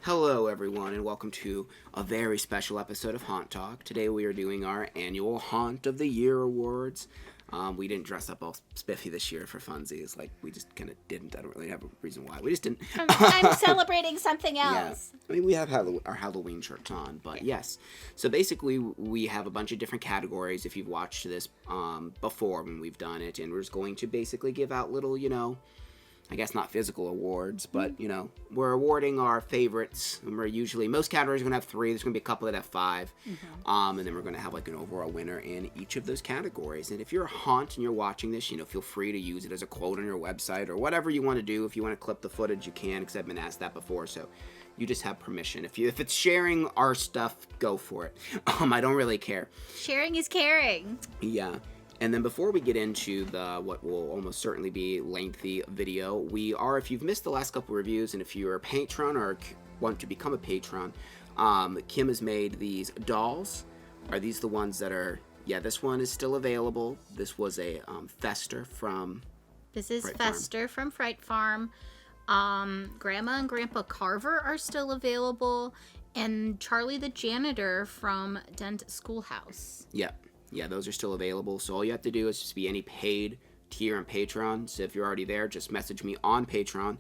Hello everyone and welcome to a very special episode of Haunt Talk. Today we are doing our annual Haunt of the Year awards. We didn't dress up all spiffy this year for funsies. Like, we just kind of didn't. I don't really have a reason why. We just didn't. I'm celebrating something else. Yeah. I mean, we have our Halloween shirts on, but yes. So basically, we have a bunch of different categories if you've watched this before when we've done it. And we're just going to basically give out little, I guess not physical awards, but, we're awarding our favorites. And we're usually, most categories are going to have 3. There's going to be a couple that have 5. And then we're going to have like an overall winner in each of those categories. And if you're a haunt and you're watching this, feel free to use it as a quote on your website or whatever you want to do. If you want to clip the footage, you can, because I've been asked that before. So you just have permission. If it's sharing our stuff, go for it. I don't really care. Sharing is caring. Yeah. And then before we get into what will almost certainly be lengthy video, if you've missed the last couple reviews, and if you're a patron or want to become a patron, Kim has made these dolls. Are these the ones that are, this one is still available. This was a Fester from This is Fright Fester from Fright Farm. Grandma and Grandpa Carver are still available. And Charlie the Janitor from Dent Schoolhouse. Yep. Yeah, those are still available. So all you have to do is just be any paid tier and Patreon. So if you're already there, just message me on Patreon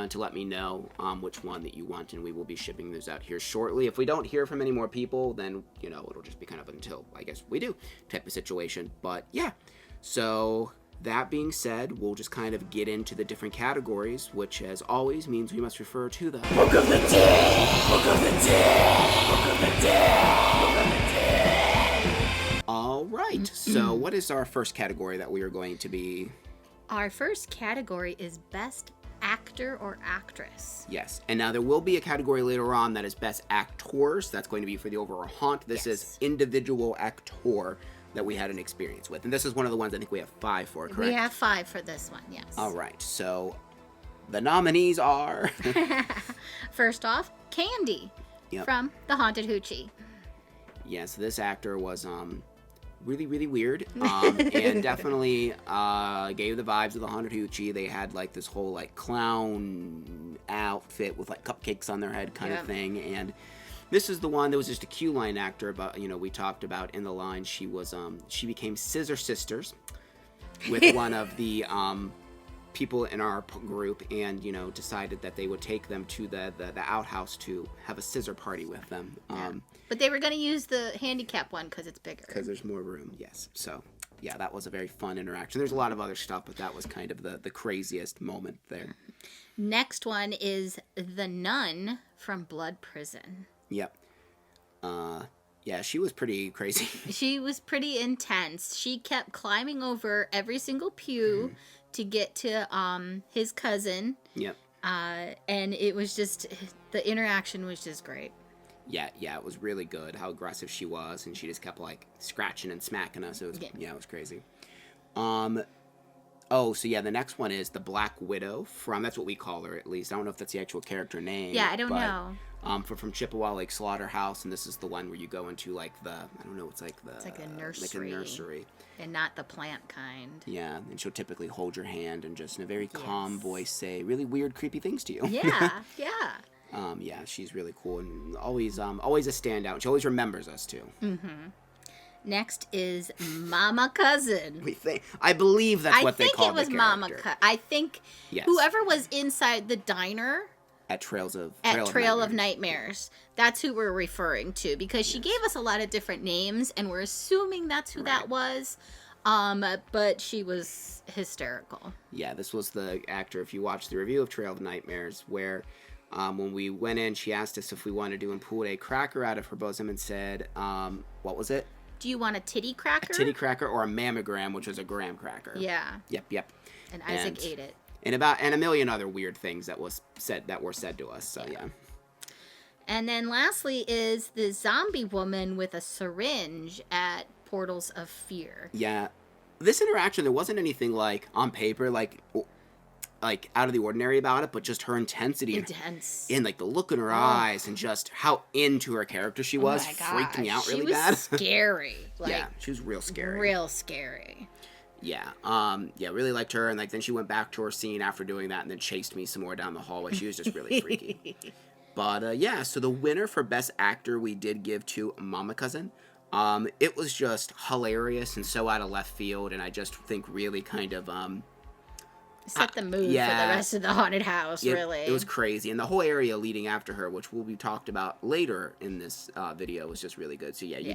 to let me know which one that you want, and we will be shipping those out here shortly. If we don't hear from any more people, then, it'll just be kind of until, I guess, we do type of situation. But, yeah. So that being said, we'll just kind of get into the different categories, which, as always, means we must refer to the Book of the Dead! Book of the Dead! Book of the Dead! Book of the Dead! All right. So what is our first category that we are going to be? Our first category is Best Actor or Actress. Yes. And now there will be a category later on that is Best Actors. That's going to be for the overall haunt. This is individual actor that we had an experience with. And this is one of the ones I think we have 5 for, correct? We have 5 for this one, yes. All right. So the nominees are... First off, Candy from The Haunted Hoochie. Yes, this actor was... really, really weird, and definitely gave the vibes of the Haunted Hoochie. They had, like, this whole, like, clown outfit with, like, cupcakes on their head kind of thing, and this is the one that was just a Q line actor, but, we talked about in the line. She was, she became Scissor Sisters with one of the, people in our group, and, decided that they would take them to the outhouse to have a scissor party with them. But they were going to use the handicap one because it's bigger. Because there's more room, yes. So, yeah, that was a very fun interaction. There's a lot of other stuff, but that was kind of the craziest moment there. Next one is The Nun from Blood Prison. Yep. Yeah, she was pretty crazy. She was pretty intense. She kept climbing over every single pew to get to his cousin. Yep. And it was just, the interaction was just great. Yeah, it was really good how aggressive she was, and she just kept, like, scratching and smacking us. It was, it was crazy. The next one is the Black Widow from, that's what we call her, at least. I don't know if that's the actual character name. Yeah, I don't know. From Chippewa Lake Slaughterhouse, and this is the one where you go into, like, it's like a nursery. Like a nursery. And not the plant kind. Yeah, and she'll typically hold your hand and just in a very calm voice say really weird, creepy things to you. Yeah. She's really cool and always a standout. She always remembers us too. Next is Mama Cousin. I believe that's what they called the character. I think it was Mama Cousin. I think whoever was inside the diner at Trail of Nightmares. That's who we're referring to, because she gave us a lot of different names, and we're assuming that's who that was. But she was hysterical. Yeah, this was the actor. If you watch the review of Trail of Nightmares, where when we went in, she asked us if we wanted to, and pulled a cracker out of her bosom and said, what was it? Do you want a titty cracker? A titty cracker or a mammogram, which was a graham cracker. Yeah. Yep. And Isaac ate it. And a million other weird things that were said to us. So yeah. And then lastly is the zombie woman with a syringe at Portals of Fear. Yeah. This interaction, there wasn't anything like on paper like out of the ordinary about it, but just her intensity. Intense. And like the look in her eyes and just how into her character she was freaked me out really bad. She was scary. She was real scary. Real scary. Yeah. Really liked her, and then she went back to her scene after doing that and then chased me some more down the hallway. She was just really freaky. But yeah, so the winner for Best Actor we did give to Mama Cousin. It was just hilarious and so out of left field, and I just think really kind of set the mood for the rest of the haunted house. Really, it was crazy, and the whole area leading after her, which will be talked about later in this video, was just really good. So yeah, you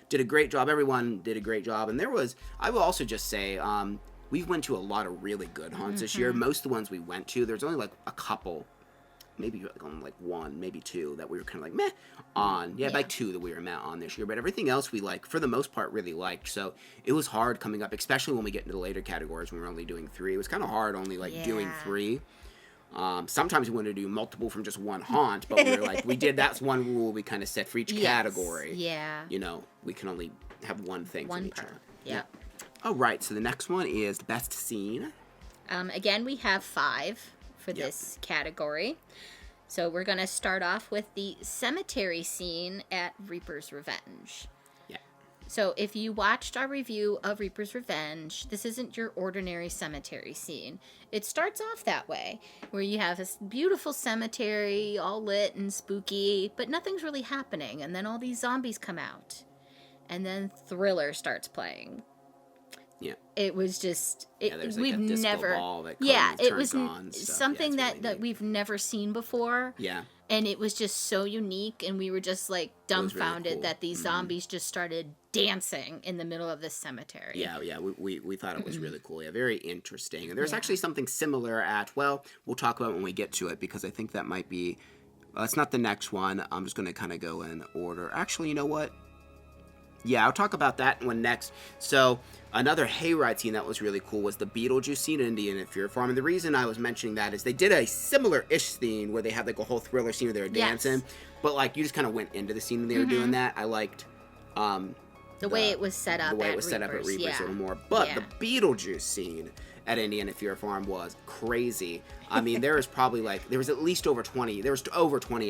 did a great job. Everyone did a great job, and I will also just say, we went to a lot of really good haunts this year. Most of the ones we went to, there's only like a couple. Maybe like one, maybe two that we were kind of like meh on. Yeah, like two that we were meh on this year. But everything else we like, for the most part, really liked. So it was hard coming up, especially when we get into the later categories when we're only doing 3. It was kind of hard only doing 3. Sometimes we wanted to do multiple from just one haunt, but we were like, that's one rule we kind of set for each category. Yeah. You know, we can only have one thing from each one. Yeah. All right, so the next one is Best Scene. Again, we have 5 for this category. So we're going to start off with the cemetery scene at Reaper's Revenge. Yeah. So if you watched our review of Reaper's Revenge, this isn't your ordinary cemetery scene. It starts off that way, where you have this beautiful cemetery, all lit and spooky, but nothing's really happening. And then all these zombies come out. And then Thriller starts playing. Yeah. It was just we've never it was something that we've never seen before. Yeah. And it was just so unique, and we were just like dumbfounded really cool. that these zombies just started dancing in the middle of this cemetery. Yeah, we thought it was really cool. Yeah, very interesting. And there's actually something similar we'll talk about it when we get to it, because I think that might be it's not the next one. I'm just going to kind of go in order. Actually, you know what? Yeah, I'll talk about that one next. So another hayride scene that was really cool was the Beetlejuice scene in Indiana Fear Farm. And the reason I was mentioning that is they did a similar-ish scene where they had like a whole Thriller scene where they were dancing. But like you just kind of went into the scene when they were doing that. I liked the way it was set up at Reaper's a little more. But the Beetlejuice scene at Indiana Fear Farm was crazy. I mean, there was at least over 20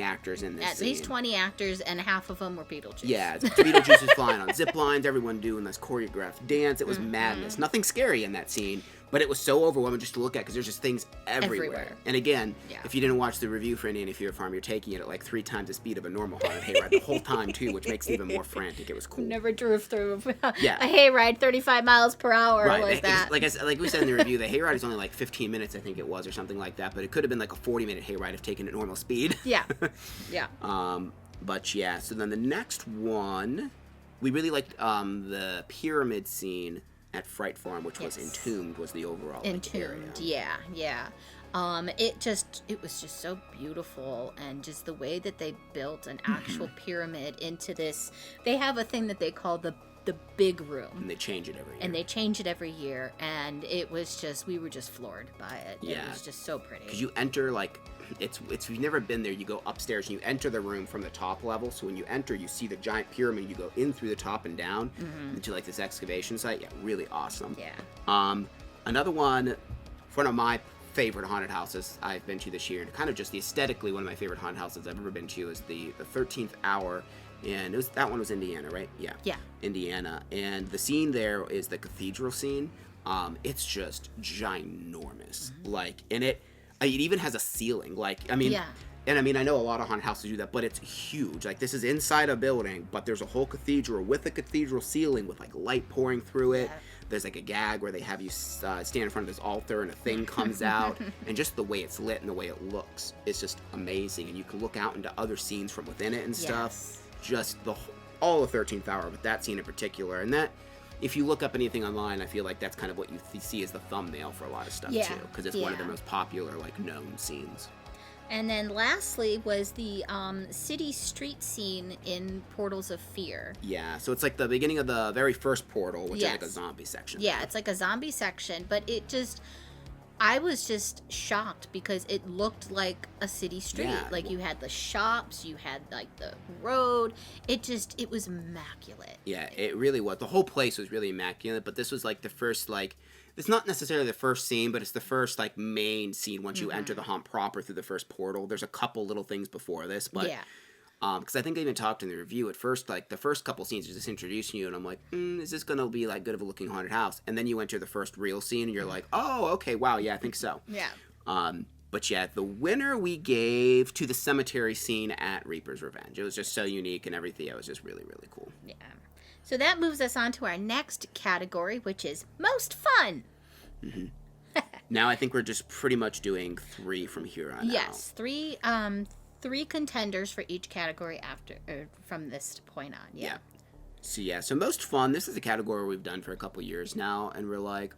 actors in this scene. At least 20 actors, and half of them were Beetlejuice. Yeah, Beetlejuice was flying on zip lines, everyone doing this choreographed dance. It was madness. Nothing scary in that scene, but it was so overwhelming just to look at, because there's just things everywhere. And again, if you didn't watch the review for Indiana Fear Farm, you're taking it at like 3 times the speed of a normal haunted hayride the whole time too, which makes it even more frantic. It was cool. Never drove through a hayride 35 miles per hour like that. Like we said in the review, the hayride is only like 15 minutes, I think it was, or something like that, but it could have been like a 40-minute hayride if taken at normal speed. Yeah. But yeah, so then the next one, we really liked the pyramid scene at Fright Farm, which was Entombed, was the overall Entombed, yeah. It was just so beautiful, and just the way that they built an actual pyramid into this. They have a thing that they call the big room, and they change it every year. And it was just, we were just floored by it. It was just so pretty. Because you enter it's if you've never been there, you go upstairs and you enter the room from the top level. So when you enter, you see the giant pyramid. You go in through the top and down into like this excavation site. Yeah, really awesome. Yeah. Another one of my favorite haunted houses I've been to this year, and kind of just aesthetically one of my favorite haunted houses I've ever been to, is the 13th Hour. And that one was Indiana, right? Yeah. Indiana. And the scene there is the cathedral scene. It's just ginormous. And it even has a ceiling. And I know a lot of haunted houses do that, but it's huge. Like, this is inside a building, but there's a whole cathedral with a cathedral ceiling with like light pouring through it. There's like a gag where they have you stand in front of this altar and a thing comes out, and just the way it's lit and the way it looks, it's just amazing. And you can look out into other scenes from within it and stuff. Just all the 13th Hour, but that scene in particular. And that, if you look up anything online, I feel like that's kind of what you see as the thumbnail for a lot of stuff too, because it's one of the most popular known scenes. And then lastly was the city street scene in Portals of Fear. Yeah, so it's like the beginning of the very first portal, which is like a zombie section. Yeah, it's like a zombie section, but I was just shocked because it looked like a city street. Yeah. You had the shops, you had the road. It was immaculate. Yeah, it really was. The whole place was really immaculate, but this was the first it's not necessarily the first scene, but it's the first main scene once you enter the haunt proper through the first portal. There's a couple little things before this, but because I think I even talked in the review at first, the first couple scenes are just introducing you, and I'm like, is this gonna be good of a looking haunted house? And then you enter the first real scene, and you're like, oh, okay, wow, yeah, I think so. Yeah. But yeah, the winner we gave to the cemetery scene at Reaper's Revenge. It was just so unique and everything. It was just really, really cool. Yeah. So that moves us on to our next category, which is most fun. Mm-hmm. Now I think we're just pretty much doing 3 from here on out. Yes, three contenders for each category from this point on. Yeah. So most fun. This is a category we've done for a couple years now, and we're like,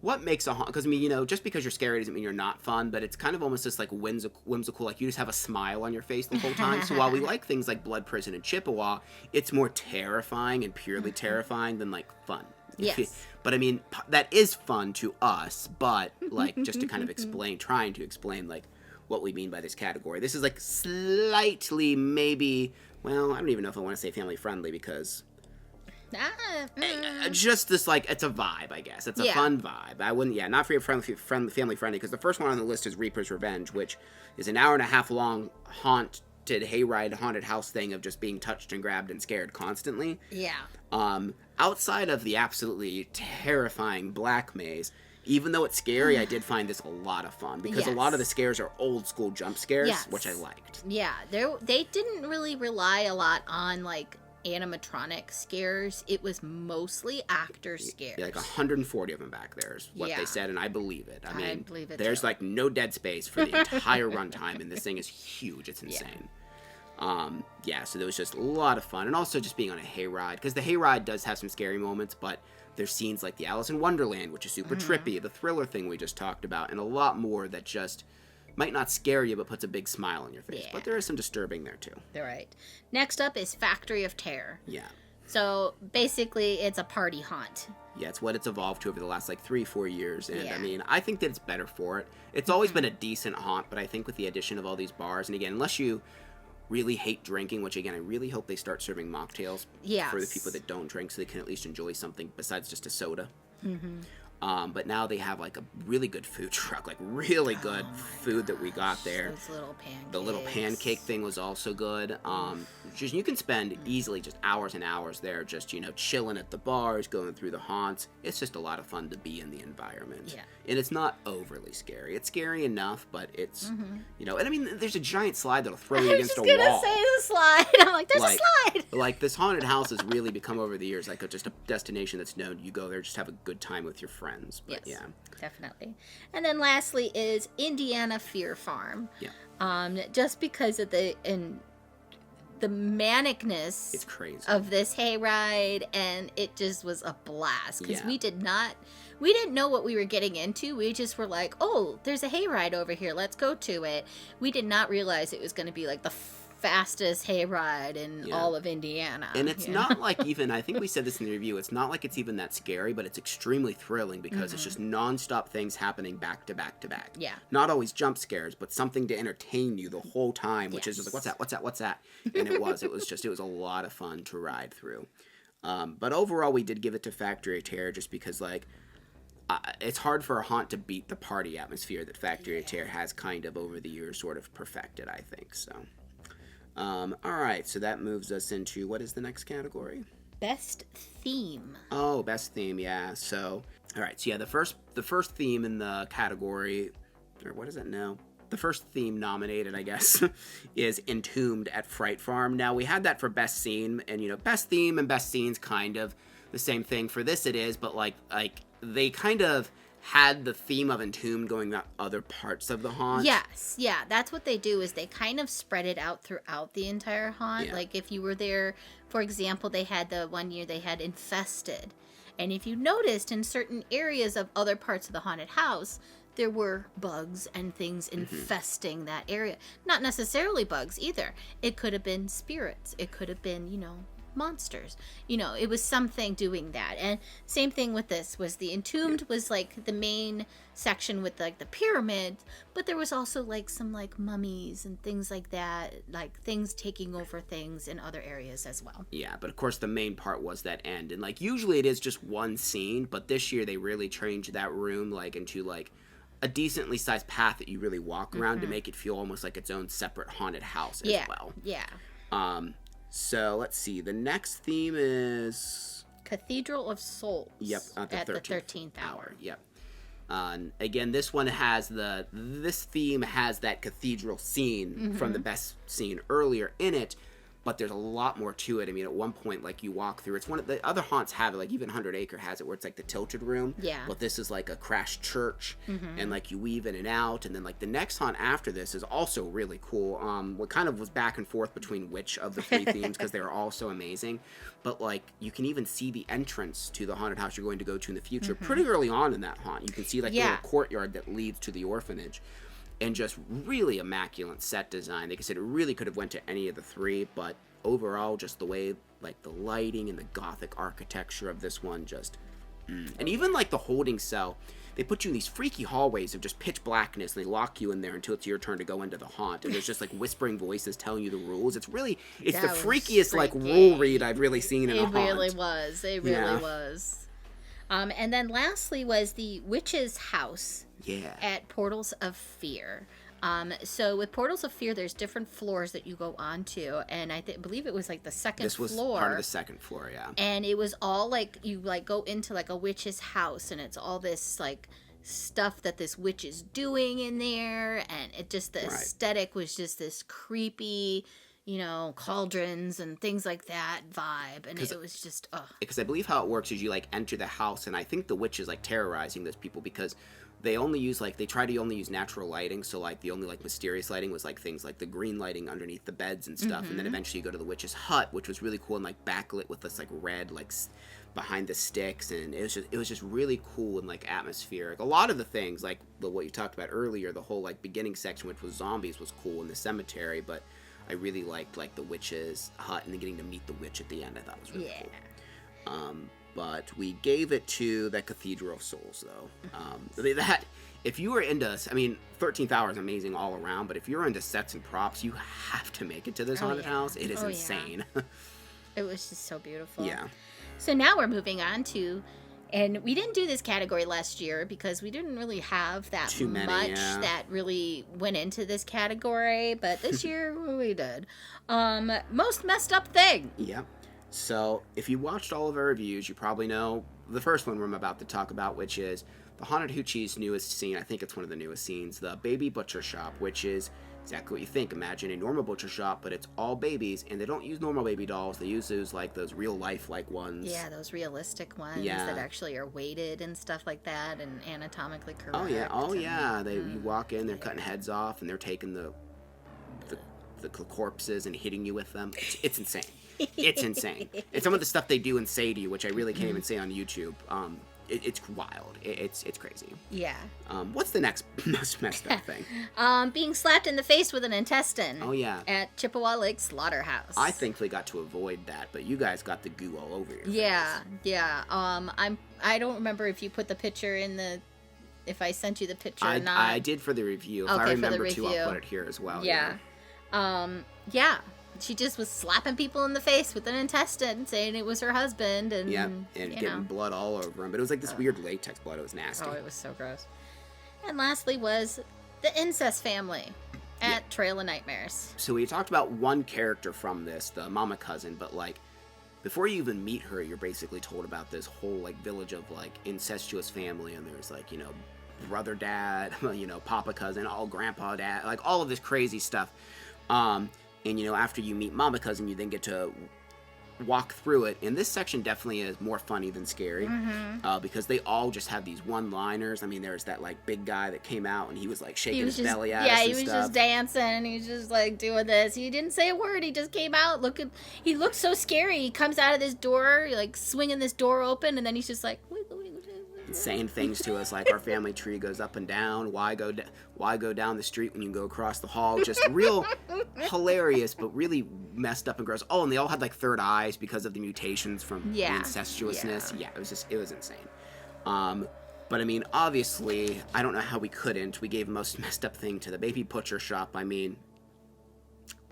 what makes a haunt? Because, I mean, just because you're scary doesn't mean you're not fun, but it's kind of almost just like whimsical, like you just have a smile on your face the whole time. So while we like things like Blood Prison and Chippewa, it's more terrifying and purely terrifying than, like, fun. Yes. But, I mean, that is fun to us, but, like, just to kind of trying to explain, like, what we mean by this category. This is, like, slightly maybe, well, I don't even know if I want to say family-friendly because... just this, like, it's a vibe, I guess. It's a fun vibe. I wouldn't, not family-friendly, because the first one on the list is Reaper's Revenge, which is an hour-and-a-half long haunted house thing of just being touched and grabbed and scared constantly. Yeah. Outside of the absolutely terrifying Black Maze, even though it's scary, I did find this a lot of fun, because a lot of the scares are old-school jump scares, which I liked. Yeah, they didn't really rely a lot on, like, animatronic scares. It was mostly actor scares. Yeah, like 140 of them back there is what they said, and I believe it. I mean, believe it there's too. Like no dead space for the entire runtime, and this thing is huge. It's insane. So there was just a lot of fun, and also just being on a hayride, because the hayride does have some scary moments, but there's scenes like the Alice in Wonderland, which is super trippy, the thriller thing we just talked about, and a lot more that just might not scare you, but puts a big smile on your face. Yeah. But there is some disturbing there, too. They're right. Next up is Factory of Terror. Yeah. So, basically, it's a party haunt. Yeah, it's what it's evolved to over the last, 3-4 years. And, I mean, I think that it's better for it. It's always been a decent haunt, but I think with the addition of all these bars, and again, unless you really hate drinking, which, again, I really hope they start serving mocktails for the people that don't drink, so they can at least enjoy something besides just a soda. Mm-hmm. But now they have, like, a really good food truck, like, really good food that we got there. Those little pancakes. The little pancake thing was also good. Just, you can spend easily just hours and hours there, just, chilling at the bars, going through the haunts. It's just a lot of fun to be in the environment. Yeah. And it's not overly scary. It's scary enough, but it's, and I mean, there's a giant slide that'll throw you against a wall. I was just going to say the slide. I'm like, there's a slide. Like, this haunted house has really become over the years, like, just a destination that's known. You go there, just have a good time with your friends. But, yes, definitely. And then lastly is Indiana Fear Farm. Yeah. Just because of the manicness it's crazy. Of this hayride, and it just was a blast because we didn't know what we were getting into. We just were like, oh, there's a hayride over here, let's go to it. We did not realize it was going to be like the fastest hayride in all of Indiana. And it's not like even, I think we said this in the review, it's not like it's even that scary, but it's extremely thrilling because it's just nonstop things happening back to back to back. Yeah. Not always jump scares, but something to entertain you the whole time, which is just like, what's that? And it was a lot of fun to ride through. But overall, we did give it to Factory of Terror just because, like, it's hard for a haunt to beat the party atmosphere that Factory of Terror has kind of over the years sort of perfected, I think, so. All right, so that moves us into, what is the next category? Best theme. Oh, best theme, yeah. So, all right, so yeah, the first theme in the category, or what is it now? The first theme nominated, I guess, is Entombed at Fright Farm. Now, we had that for best scene, and, best theme and best scene's kind of the same thing. For this it is, but, like they kind of had the theme of Entombed going to other parts of the haunt. Yes, yeah, that's what they do, is they kind of spread it out throughout the entire haunt. Yeah. Like, if you were there, for example, they had the one year they had Infested. And if you noticed, in certain areas of other parts of the haunted house, there were bugs and things infesting that area. Not necessarily bugs either. It could have been spirits. It could have been, monsters. It was something doing that. And same thing with this, was the Entombed was like the main section with like the pyramid, but there was also like some like mummies and things like that, like things taking over things in other areas as well. Yeah, but of course the main part was that end. And like usually it is just one scene, but this year they really changed that room like into like a decently sized path that you really walk around to make it feel almost like its own separate haunted house as well. Yeah. So let's see. The next theme is Cathedral of Souls. Yep, at the 13th hour. Yep. Again, this one has this theme has that cathedral scene from the best scene earlier in it, but there's a lot more to it. I mean, at one point, like, you walk through, it's one of the other haunts have it, like even 100 Acre has it, where it's like the tilted room. Yeah. But this is like a crashed church, and like you weave in and out, and then like the next haunt after this is also really cool. What kind of was back and forth between which of the three themes, because they were all so amazing. But like you can even see the entrance to the haunted house you're going to go to in the future pretty early on in that haunt. You can see like the little courtyard that leads to the orphanage. And just really immaculate set design. Like I said, it really could have went to any of the three, but overall, just the way, like, the lighting and the gothic architecture of this one just... And even, like, the holding cell, they put you in these freaky hallways of just pitch blackness, and they lock you in there until it's your turn to go into the haunt. And there's just, like, whispering voices telling you the rules. It's really... It's the freakiest, like, rule read I've really seen in a haunt. It really was. It really was. And then lastly was the Witch's House. Yeah. At Portals of Fear. So with Portals of Fear, there's different floors that you go onto, and I believe it was like the second floor. This was part of the second floor, yeah. And it was all like, you like go into like a witch's house, and it's all this like stuff that this witch is doing in there, and it just, the aesthetic was just this creepy, you know, cauldrons and things like that vibe, and it was just, Because I believe how it works is you like enter the house, and I think the witch is like terrorizing those people because they only use, like, they try to only use natural lighting, so, like, the only, like, mysterious lighting was, like, things like the green lighting underneath the beds and stuff, and then eventually you go to the witch's hut, which was really cool and, like, backlit with this, like, red, like, behind the sticks, and it was just really cool and, like, atmospheric. A lot of the things, like, what you talked about earlier, the whole, like, beginning section, which was zombies, was cool in the cemetery, but I really liked, like, the witch's hut, and then getting to meet the witch at the end, I thought was really cool. But we gave it to the Cathedral Souls, though. That, if you were into, I mean, 13th Hour is amazing all around, but if you're into sets and props, you have to make it to this haunted house. It is insane. It was just so beautiful. Yeah. So now we're moving on to, and we didn't do this category last year because we didn't really have that much that really went into this category, but this year we did. Most messed up thing. Yep. So, if you watched all of our reviews, you probably know the first one I'm about to talk about, which is the Haunted Hoochie's newest scene. I think it's one of the newest scenes, the Baby Butcher Shop, which is exactly what you think. Imagine a normal butcher shop, but it's all babies, and they don't use normal baby dolls. They use those, like, those real-life-like ones. Yeah, those realistic ones that actually are weighted and stuff like that, and anatomically correct. Oh, yeah. You walk in, they're cutting heads off, and they're taking the corpses and hitting you with them. It's insane. It's insane. And some of the stuff they do and say to you, which I really can't even say on YouTube, it's wild. It's crazy. Yeah. What's the next most messed up thing? Being slapped in the face with an intestine. Oh, yeah. At Chippewa Lake Slaughterhouse. I thankfully got to avoid that, but you guys got the goo all over your face. Yeah. I don't remember if you put the picture in the... If I sent you the picture or not. I did for the review. If I remember to, I'll put it here as well. Yeah. She just was slapping people in the face with an intestine, saying it was her husband, and getting blood all over him. But it was like this weird latex blood. It was nasty. Oh, it was so gross. And lastly was the incest family at Trail of Nightmares. So we talked about one character from this, the mama cousin, but like before you even meet her, you're basically told about this whole like village of like incestuous family, and there's like, you know, brother dad, you know, papa cousin, all grandpa dad, like all of this crazy stuff. And, you know, after you meet Mama Cousin, you then get to walk through it. And this section definitely is more funny than scary. Because they all just have these one-liners. I mean, there's that, like, big guy that came out and he was, like, shaking his belly at us and stuff. Yeah, he was just dancing. He was just, like, doing this. He didn't say a word. He just came out. He looked so scary. He comes out of this door, like, swinging this door open. And then he's just like... saying things to us like our family tree goes up and down. Why go down the street when you can go across the hall? Just real hilarious, but really messed up and gross. Oh, and they all had like third eyes because of the mutations from the incestuousness. Yeah, it was insane. But I mean, obviously, I don't know how we couldn't. We gave most messed up thing to the Baby Butcher Shop. I mean,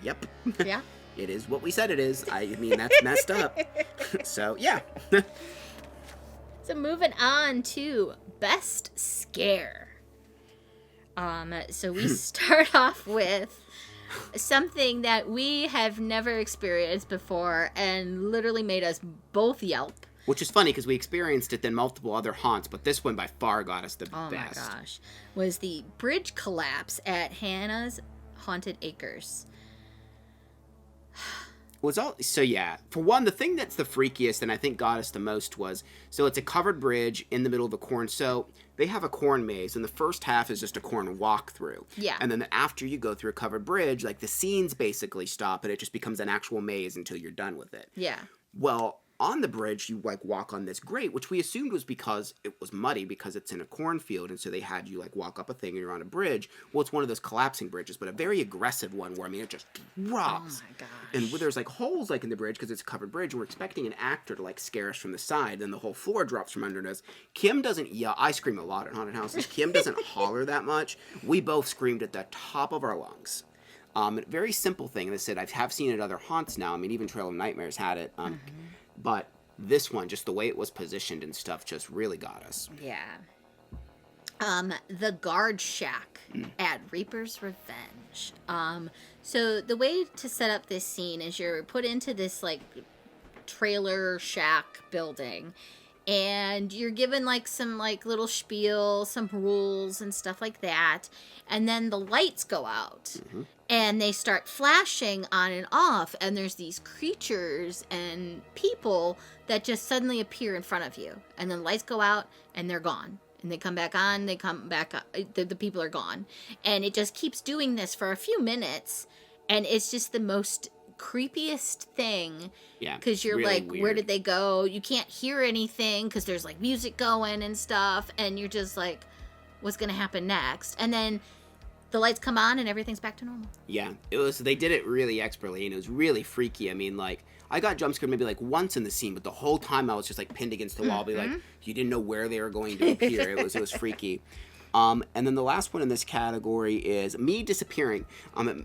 yep. Yeah. It is what we said it is. I mean, that's messed up. So, yeah. So moving on to Best Scare. So we start off with something that we have never experienced before and literally made us both yelp. Which is funny because we experienced it in multiple other haunts, but this one by far got us the best. Oh my gosh. Was the bridge collapse at Hannah's Haunted Acres. So yeah, for one, the thing that's the freakiest and I think got us the most was, so it's a covered bridge in the middle of a corn. So they have a corn maze, and the first half is just a corn walkthrough. Yeah. And then after you go through a covered bridge, like the scenes basically stop, and it just becomes an actual maze until you're done with it. Yeah. Well, on the bridge, you like walk on this grate, which we assumed was because it was muddy because it's in a cornfield, and so they had you like walk up a thing and you're on a bridge. Well, it's one of those collapsing bridges, but a very aggressive one where, I mean, it just drops. Oh my gosh. And there's like holes like in the bridge because it's a covered bridge. We're expecting an actor to like scare us from the side, then the whole floor drops from under us. Kim doesn't yell. I scream a lot at haunted houses. Kim doesn't holler that much. We both screamed at the top of our lungs. Very simple thing. They said I have seen it at other haunts now. I mean, even Trail of Nightmares had it. But this one, just the way it was positioned and stuff, just really got us. Yeah. The guard shack at Reaper's Revenge. So the way to set up this scene is you're put into this like trailer shack building, and you're given like some like little spiel, some rules and stuff like that, and then the lights go out. And they start flashing on and off, and there's these creatures and people that just suddenly appear in front of you. And then the lights go out, and they're gone. And they come back on, they come back up, the people are gone. And it just keeps doing this for a few minutes, and it's just the most creepiest thing. Yeah, because you're really like, weird. where did they go? You can't hear anything because there's like music going and stuff, and you're just like, what's going to happen next? And then the lights come on and everything's back to normal. Yeah, they did it really expertly, and it was really freaky. I mean, like, I got jump scared maybe like once in the scene, but the whole time I was just like pinned against the wall, be like, you didn't know where they were going to appear. It was freaky. And then the last one in this category is me disappearing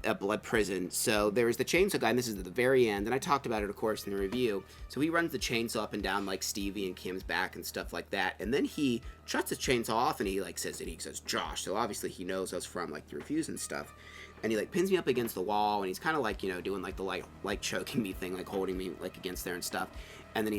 at Blood Prison. So there's the chainsaw guy, and this is at the very end, and I talked about it, of course, in the review. So he runs the chainsaw up and down like Stevie and Kim's back and stuff like that, and then he shuts his chainsaw off, and he says Josh. So obviously he knows us from like the reviews and stuff. And he like pins me up against the wall, and he's kind of like, doing like the like choking me thing, like holding me like against there and stuff. And then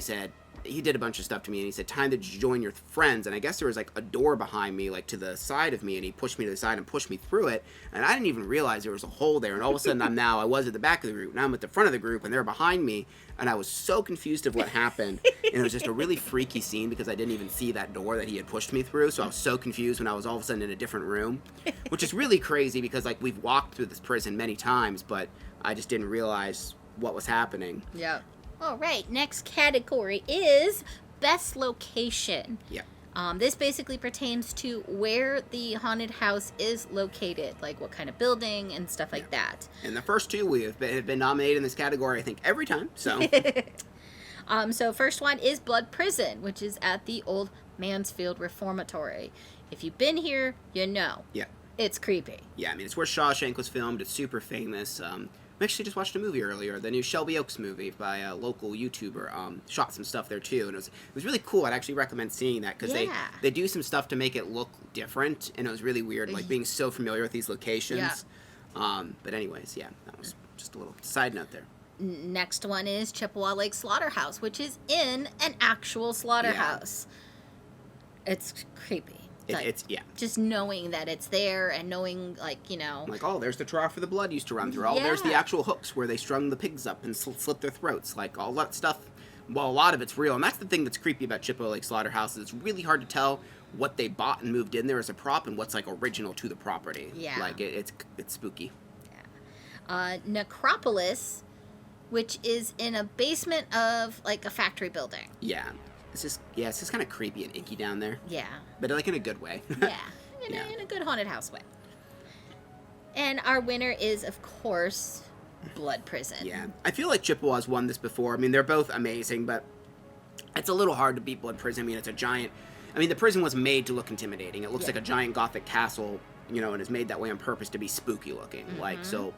he did a bunch of stuff to me, and he said, time to join your friends. And I guess there was like a door behind me, like to the side of me, and he pushed me to the side and pushed me through it. And I didn't even realize there was a hole there. And all of a sudden I was at the back of the group, now I'm at the front of the group, and they're behind me. And I was so confused of what happened. And it was just a really freaky scene because I didn't even see that door that he had pushed me through. So I was so confused when I was all of a sudden in a different room, which is really crazy because like we've walked through this prison many times, but I just didn't realize what was happening. Yeah. All right. Next category is best location. Yeah. This basically pertains to where the haunted house is located, like what kind of building and stuff like that. And the first two have been nominated in this category, I think, every time. So, so first one is Blood Prison, which is at the old Mansfield Reformatory. If you've been here, you know. Yeah. It's creepy. Yeah, I mean, it's where Shawshank was filmed. It's super famous. We actually just watched a movie earlier, the new Shelby Oaks movie by a local YouTuber. Shot some stuff there too, and it was really cool. I'd actually recommend seeing that because they do some stuff to make it look different, and it was really weird, like being so familiar with these locations. Yeah. But anyways, yeah, that was just a little side note there. Next one is Chippewa Lake Slaughterhouse, which is in an actual slaughterhouse. Yeah. It's creepy. It's just knowing that it's there and knowing, like, like, oh, there's the trough where the blood used to run through. Oh, there's the actual hooks where they strung the pigs up and slit their throats. Like, all that stuff. Well, a lot of it's real, and that's the thing that's creepy about Chippewa Lake Slaughterhouse. It's really hard to tell what they bought and moved in there as a prop and what's like original to the property. Yeah, like it's spooky. Yeah. Necropolis, which is in a basement of like a factory building. Yeah. It's just kind of creepy and icky down there. Yeah. But like in a good way. In a good haunted house way. And our winner is, of course, Blood Prison. Yeah. I feel like Chippewa's won this before. I mean, they're both amazing, but it's a little hard to beat Blood Prison. I mean, it's a giant... I mean, the prison was made to look intimidating. It looks like a giant Gothic castle, and is made that way on purpose to be spooky looking. Mm-hmm. Like, so...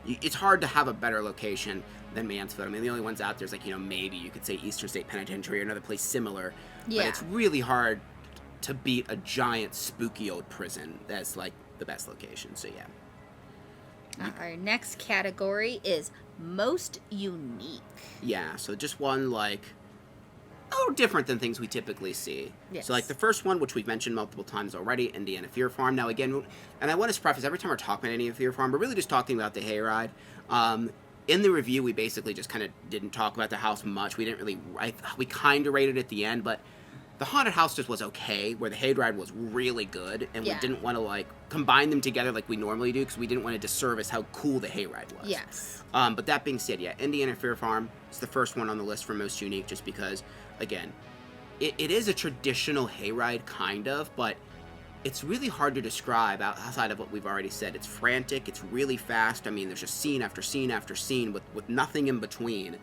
It's hard to have a better location than Mansfield. I mean, the only ones out there is like, maybe you could say Eastern State Penitentiary or another place similar. Yeah. But it's really hard to beat a giant, spooky old prison. That's like the best location. So, yeah. Our next category is most unique. Yeah. So just one, like, little different than things we typically see. Yes. So, like, the first one, which we've mentioned multiple times already, Indiana Fear Farm. Now, again, and I want to preface, every time we're talking about Indiana Fear Farm, we're really just talking about the hayride. In the review, we basically just kind of didn't talk about the house much. We didn't really... we kind of rated it at the end, but the haunted house just was okay, where the hayride was really good, and we didn't want to, like, combine them together like we normally do, because we didn't want to disservice how cool the hayride was. Yes. But that being said, Indiana Fear Farm is the first one on the list for most unique, just because, again, it is a traditional hayride, kind of, but it's really hard to describe outside of what we've already said. It's frantic, it's really fast. I mean, there's just scene after scene after scene with nothing in between,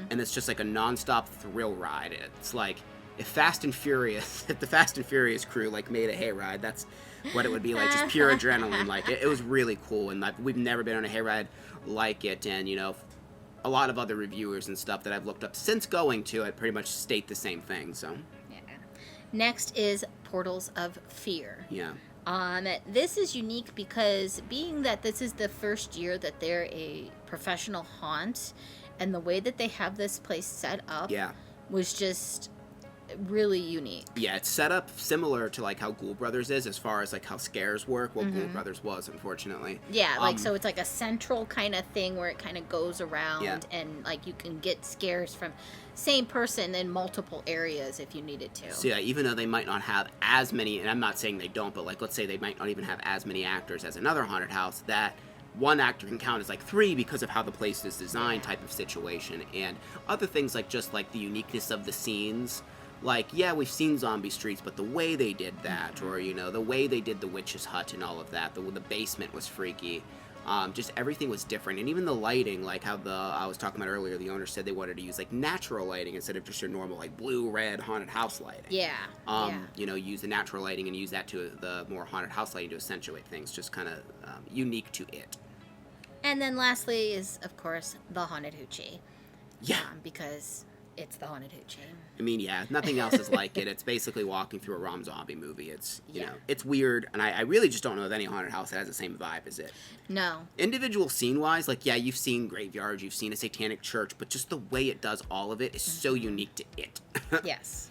and it's just like a nonstop thrill ride. It's like if the Fast and Furious crew like made a hayride, that's what it would be like, just pure adrenaline. Like it was really cool, and we've never been on a hayride like it, and a lot of other reviewers and stuff that I've looked up since going to it pretty much state the same thing. So next is Portals of Fear. Yeah. This is unique because being that this is the first year that they're a professional haunt, and the way that they have this place set up was just really unique. Yeah, it's set up similar to like how Ghoul Brothers is as far as like how scares work. Well, Ghoul Brothers was, unfortunately. Yeah, like so it's like a central kind of thing where it kind of goes around and like you can get scares from same person in multiple areas if you needed to. So even though they might not have as many, and I'm not saying they don't, but like let's say they might not even have as many actors as another haunted house, that one actor can count as like 3 because of how the place is designed type of situation. And other things like just like the uniqueness of the scenes. Like, we've seen Zombie Streets, but the way they did that, or, the way they did the witch's hut and all of that, the basement was freaky. Just everything was different. And even the lighting, like how I was talking about earlier, the owner said they wanted to use, like, natural lighting instead of just your normal, like, blue, red, haunted house lighting. Use the natural lighting and use that to the more haunted house lighting to accentuate things, just kind of unique to it. And then lastly is, of course, the Haunted Hoochie. Yeah. Because it's the Haunted Hoochie. I mean, nothing else is like it. It's basically walking through a Rob Zombie movie. It's, it's weird, and I really just don't know of any haunted house that has the same vibe as it. No. Individual scene-wise, like, you've seen graveyards, you've seen a satanic church, but just the way it does all of it is so unique to it. Yes.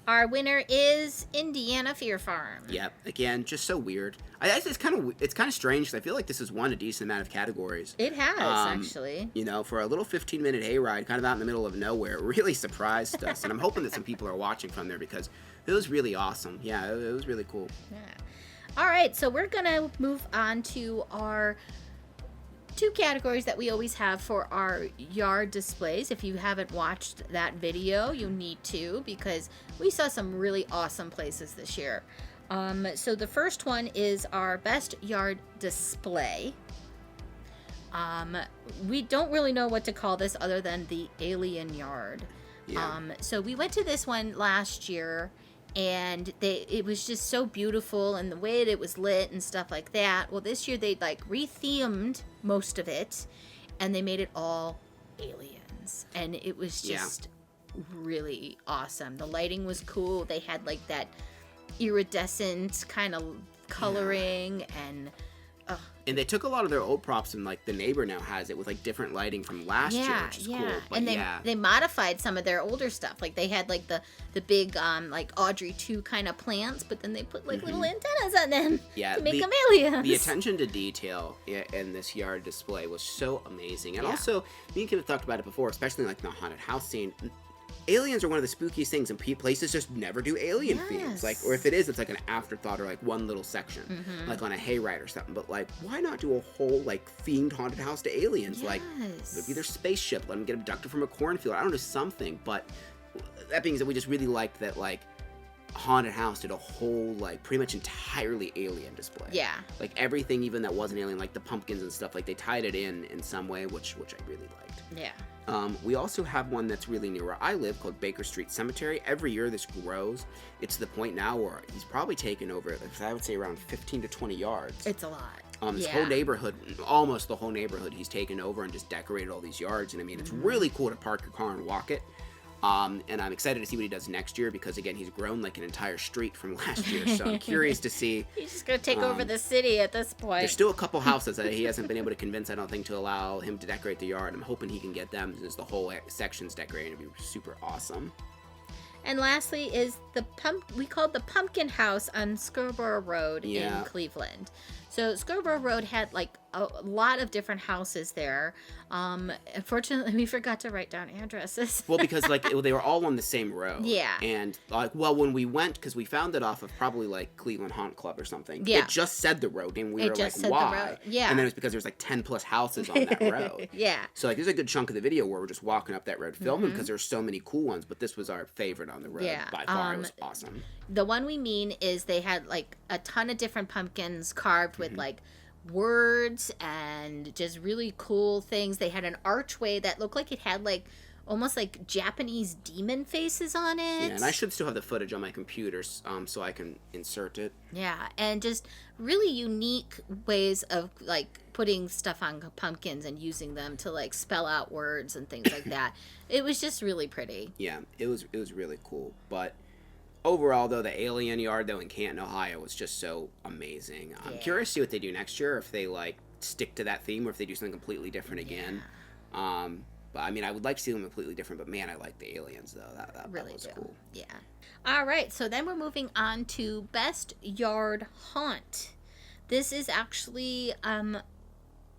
Our winner is Indiana Fear Farm. Yep. Again, just so weird. It's kind of strange, because I feel like this has won a decent amount of categories. It has, actually. For a little 15-minute hayride, kind of out in the middle of nowhere, it really surprised us. And I'm hoping that some people are watching from there, because it was really awesome. Yeah, it was really cool. Yeah. All right, so we're going to move on to our 2 categories that we always have for our yard displays. If you haven't watched that video, you need to, because we saw some really awesome places this year. So the first one is our best yard display. We don't really know what to call this other than the alien yard. Yeah. So we went to this one last year, and it was just so beautiful, and the way that it was lit and stuff like that. Well, this year they like re-themed most of it, and they made it all aliens, and it was just really awesome. The lighting was cool. They had like that iridescent kind of coloring, and they took a lot of their old props, and like the neighbor now has it with like different lighting from last year, which is cool. But and they modified some of their older stuff. Like they had like the big like Audrey 2 kind of plants, but then they put like little antennas on them to make them aliens. The attention to detail in this yard display was so amazing. And also, me and Kim have talked about it before, especially like the haunted house scene. Aliens are one of the spookiest things, and places just never do alien themes. Like, or if it is, it's like an afterthought or like one little section, like on a hayride or something. But like, why not do a whole like themed haunted house to aliens? Like, it would be their spaceship. Let them get abducted from a cornfield. I don't know, something. But that being said, we just really liked that like haunted house did a whole like pretty much entirely alien display. Yeah. Like everything, even that wasn't alien, like the pumpkins and stuff. Like they tied it in some way, which I really liked. Yeah. We also have one that's really near where I live called Baker Street Cemetery. Every year this grows. It's to the point now where he's probably taken over, I would say, around 15 to 20 yards. It's a lot. This whole neighborhood, almost the whole neighborhood, he's taken over and just decorated all these yards. And I mean, it's really cool to park your car and walk it. And I'm excited to see what he does next year, because again, he's grown like an entire street from last year. So I'm curious to see. He's just gonna take over the city at this point. There's still a couple houses that he hasn't been able to convince, I don't think, to allow him to decorate the yard. I'm hoping he can get them, since the whole section's decorated. It'd be super awesome. And lastly is we called the Pumpkin House on Scarborough Road in Cleveland. So Scarborough Road had like a lot of different houses there. Unfortunately, we forgot to write down addresses. Well, because like they were all on the same road. Yeah. And like, well, when we went, because we found it off of probably like Cleveland Haunt Club or something. Yeah. It just said the road, and we were like, why? Yeah. And then it was because there was like 10 plus houses on that road. Yeah. So like, there's a good chunk of the video where we're just walking up that road filming because there's so many cool ones. But this was our favorite on the road by far. It was awesome. The one we mean is they had like a ton of different pumpkins carved with like words and just really cool things. They had an archway that looked like it had like almost like Japanese demon faces on it. Yeah, and I should still have the footage on my computer so I can insert it. Yeah, and just really unique ways of like putting stuff on pumpkins and using them to like spell out words and things like that. It was just really pretty. Yeah, it was really cool. But overall, though, the alien yard, though, in Canton, Ohio, was just so amazing. I'm curious to see what they do next year, if they, like, stick to that theme or if they do something completely different again. But, I mean, I would like to see them completely different, but, man, I like the aliens, though. That really was cool. Yeah. All right, so then we're moving on to Best Yard Haunt. This is actually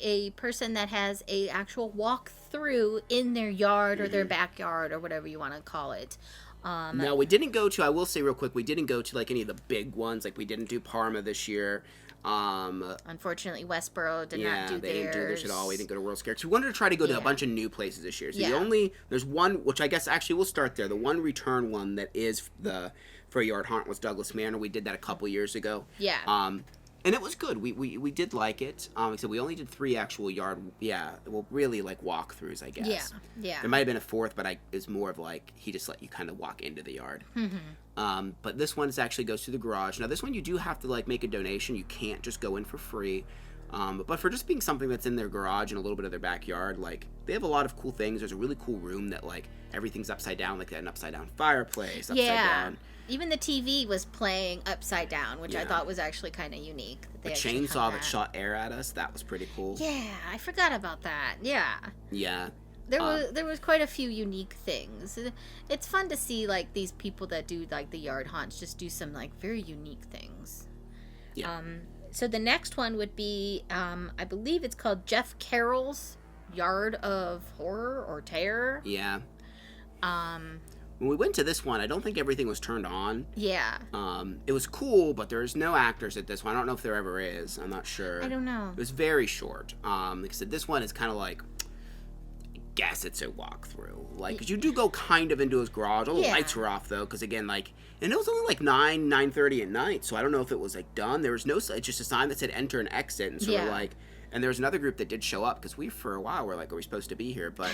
a person that has a actual walk-through in their yard or their backyard or whatever you want to call it. No, we didn't go to, I will say real quick, we didn't go to like any of the big ones. Like we didn't do Parma this year. Unfortunately, Westboro did not do theirs. They didn't do theirs at all. We didn't go to World Scare. So we wanted to try to go to a bunch of new places this year. So there's one, which I guess actually we'll start there. The one return one that is for Yard Haunt was Douglas Manor. We did that a couple years ago. Yeah. And it was good. We did like it. Except we only did 3 actual really like walkthroughs, I guess. Yeah. There might have been a 4th, but it's more of like he just let you kind of walk into the yard. But this one actually goes to the garage. Now this one you do have to like make a donation. You can't just go in for free. But for just being something that's in their garage and a little bit of their backyard, like they have a lot of cool things. There's a really cool room that like everything's upside down, like an upside down fireplace, upside down. Even the TV was playing upside down, which I thought was actually kind of unique. A chainsaw that shot air at us, that was pretty cool. Yeah, I forgot about that. Yeah. There was quite a few unique things. It's fun to see like these people that do like the yard haunts just do some like very unique things. Yeah. So the next one would be I believe it's called Jeff Carroll's Yard of Horror or Terror. Yeah. When we went to this one, I don't think everything was turned on. Yeah. It was cool, but there's no actors at this one. I don't know if there ever is. I'm not sure. I don't know. It was very short. Like I said, this one is kind of like, I guess it's a walkthrough. Like, because you do go kind of into his garage. All the lights were off, though, because, again, like, and it was only like 9:30 at night, so I don't know if it was, like, done. There was no, it's just a sign that said enter and exit, and sort of like, and there was another group that did show up, because we, for a while, were like, are we supposed to be here? But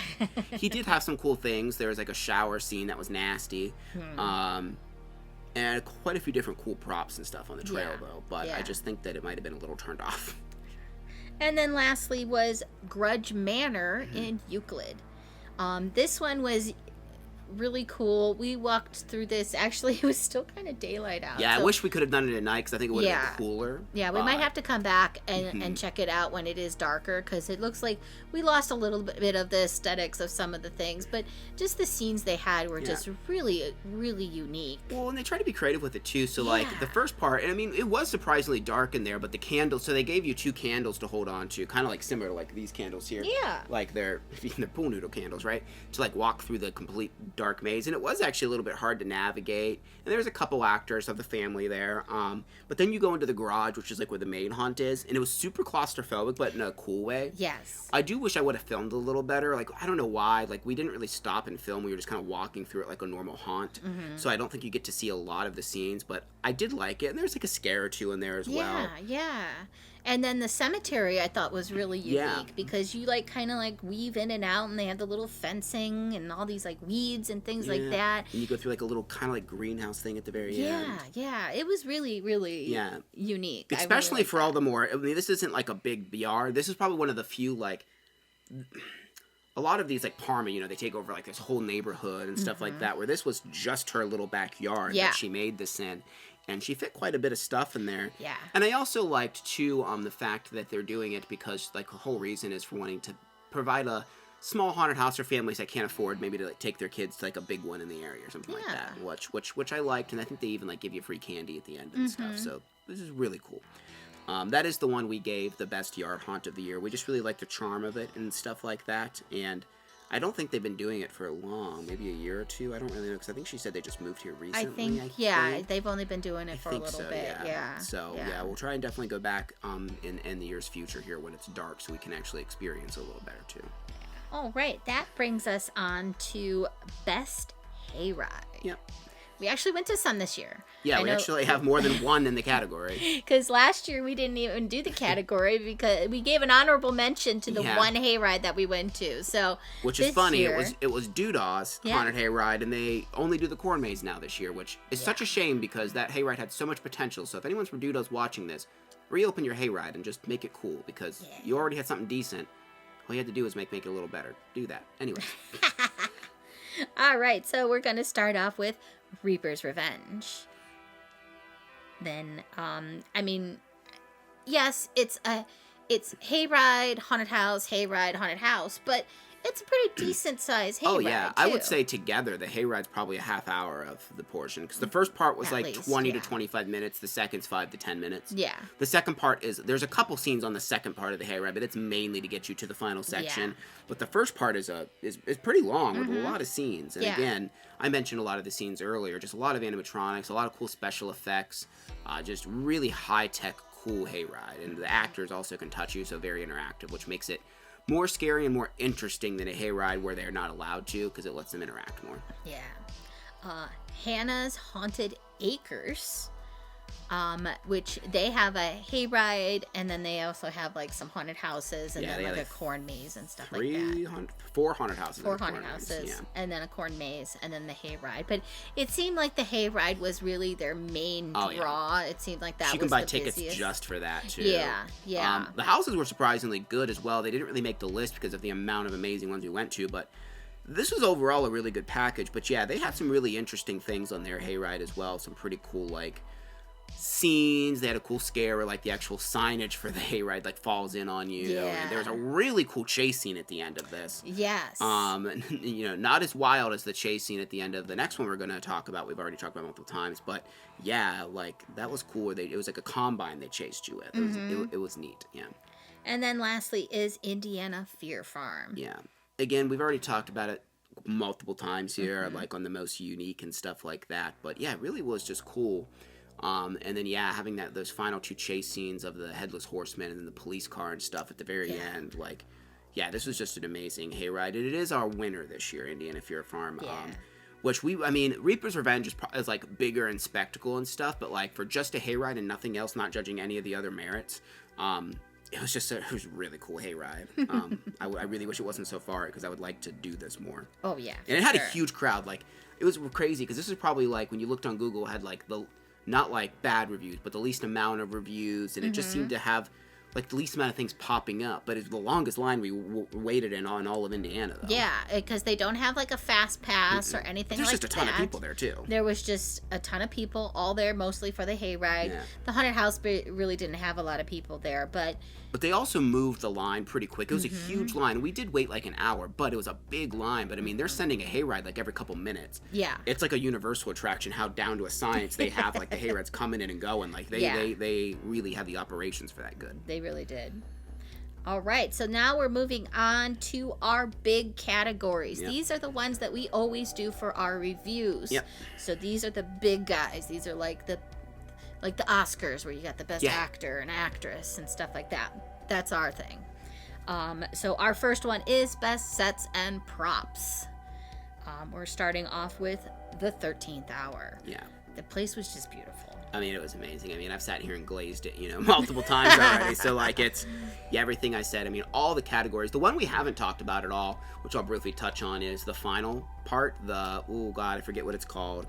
he did have some cool things. There was, like, a shower scene that was nasty. And quite a few different cool props and stuff on the trail, though. But I just think that it might have been a little turned off. And then lastly was Grudge Manor in Euclid. This one was really cool. We walked through this. Actually, it was still kind of daylight out. Yeah, so I wish we could have done it at night because I think it would have been cooler. Yeah, we might have to come back and check it out when it is darker because it looks like we lost a little bit of the aesthetics of some of the things, but just the scenes they had were just really, really unique. Well, and they try to be creative with it too. So, like, the first part, and I mean, it was surprisingly dark in there, but the candles, so they gave you 2 candles to hold on to, kind of like similar to like these candles here. Yeah. Like they're pool noodle candles, right? To like walk through the complete dark maze. And it was actually a little bit hard to navigate. And there was a couple actors of the family there. But then you go into the garage, which is like where the main haunt is. And it was super claustrophobic, but in a cool way. Yes. I do wish I would have filmed a little better. Like, I don't know why. Like, we didn't really stop and film. We were just kind of walking through it like a normal haunt. So I don't think you get to see a lot of the scenes. But I did like it. And there's like a scare or 2 in there as well. Yeah. And then the cemetery I thought was really unique because you like kind of like weave in and out and they have the little fencing and all these like weeds and things like that. And you go through like a little kind of like greenhouse thing at the very end. Yeah. It was really, really unique. Especially for all the more, I mean, this isn't like a big yard. This is probably one of the few like, a lot of these like Parma, you know, they take over like this whole neighborhood and stuff like that, where this was just her little backyard that she made this in. And she fit quite a bit of stuff in there. Yeah. And I also liked, too, the fact that they're doing it because, like, the whole reason is for wanting to provide small haunted house or families that can't afford maybe to like, take their kids to like a big one in the area or something like that. Which I liked, and I think they even like give you free candy at the end and stuff. So this is really cool. That is the one we gave the best yard haunt of the year. We just really like the charm of it and stuff like that. And I don't think they've been doing it for long, maybe a year or two. I don't really know, because I think she said they just moved here recently. I think. They've only been doing it for a little bit. Yeah. So, we'll try and definitely go back in the year's future here when it's dark so we can actually experience it a little better, too. All right. That brings us on to Best Hayride. Yep. We actually went to some this year. Yeah, we actually have more than one in the category. Because last year we didn't even do the category because we gave an honorable mention to the one hayride that we went to. So which is funny. Year, it was Doodah's haunted hayride, and they only do the corn maze now this year, which is such a shame because that hayride had so much potential. So if anyone's from Doodah's watching this, reopen your hayride and just make it cool because you already had something decent. All you had to do is make it a little better. Do that. Anyway. All right, so we're going to start off with Reaper's Revenge. Then, yes, it's hayride, haunted house, but it's a pretty decent size hayride. Oh yeah, I would say together the hayride's probably a half hour of the portion because the first part was at least, 20 to 25 minutes. The second's 5 to 10 minutes. Yeah. The second part there's a couple scenes on the second part of the hayride, but it's mainly to get you to the final section. Yeah. But the first part is pretty long with a lot of scenes. And again, I mentioned a lot of the scenes earlier. Just a lot of animatronics, a lot of cool special effects, just really high tech, cool hayride. And the actors also can touch you, so very interactive, which makes it more scary and more interesting than a hayride where they're not allowed to because it lets them interact more. Yeah. Hannah's Haunted Acres, which they have a hayride, and then they also have like some haunted houses, and then like a corn maze and stuff like that. 4 haunted houses. 4 haunted houses, and then a corn maze, and then the hayride. But it seemed like the hayride was really their main draw. It seemed like that was the busiest. You can buy tickets just for that too. Yeah. The houses were surprisingly good as well. They didn't really make the list because of the amount of amazing ones we went to, but this was overall a really good package. But yeah, they had some really interesting things on their hayride as well. Some pretty cool like scenes. They had a cool scare where like the actual signage for the hayride like falls in on you. And there was a really cool chase scene at the end of this. Yes. Not as wild as the chase scene at the end of the next one we're going to talk about. We've already talked about multiple times, but yeah, like that was cool. It was like a combine they chased you with. It was neat. Yeah. And then lastly is Indiana Fear Farm. Yeah. Again, we've already talked about it multiple times here, like on the most unique and stuff like that. But yeah, it really was just cool. And then having those final 2 chase scenes of the headless horseman and then the police car and stuff at the very end, this was just an amazing hayride. And it is our winner this year, Indiana Fear Farm. Which Reaper's Revenge is like bigger in spectacle and stuff, but like for just a hayride and nothing else, not judging any of the other merits, it was really cool hayride. I really wish it wasn't so far because I would like to do this more. Oh yeah, and it had a huge crowd. Like it was crazy because this is probably like when you looked on Google, it had like not like bad reviews, but the least amount of reviews, and it just seemed to have like the least amount of things popping up, but it's the longest line we waited in on all of Indiana, though. Yeah, because they don't have like a fast pass or anything like that. There's just a ton of people there, too. There was just a ton of people, all there mostly for the hayride. Yeah. The haunted house really didn't have a lot of people there, but they also moved the line pretty quick. It was a huge line. We did wait like an hour, but it was a big line. But I mean, they're sending a hayride like every couple minutes. Yeah. It's like a universal attraction, how down to a science they have like the hayrides coming in and going. Like they really have the operations for that good. They really did. All right, so now we're moving on to our big categories. Yep. These are the ones that we always do for our reviews. Yep. So these are the big guys. These are like the Oscars where you got the best actor and actress and stuff like that. That's our thing. So our first one is best sets and props. We're starting off with the 13th Hour. Yeah. The place was just beautiful. I mean, it was amazing. I mean, I've sat here and glazed it, multiple times already. So, like, it's, everything I said. I mean, all the categories. The one we haven't talked about at all, which I'll briefly touch on, is the final part. I forget what it's called.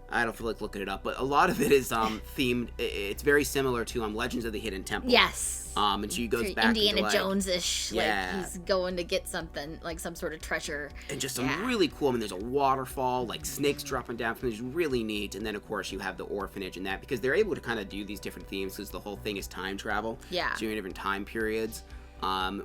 I don't feel like looking it up, but a lot of it is themed. It's very similar to Legends of the Hidden Temple. Yes. And she goes back Indiana Jones-ish. Like he's going to get something, like some sort of treasure. And just some really cool. I mean, there's a waterfall, like snakes dropping down from it. It's really neat. And then, of course, you have the orphanage and that, because they're able to kind of do these different themes because the whole thing is time travel. Yeah. So you're in different time periods.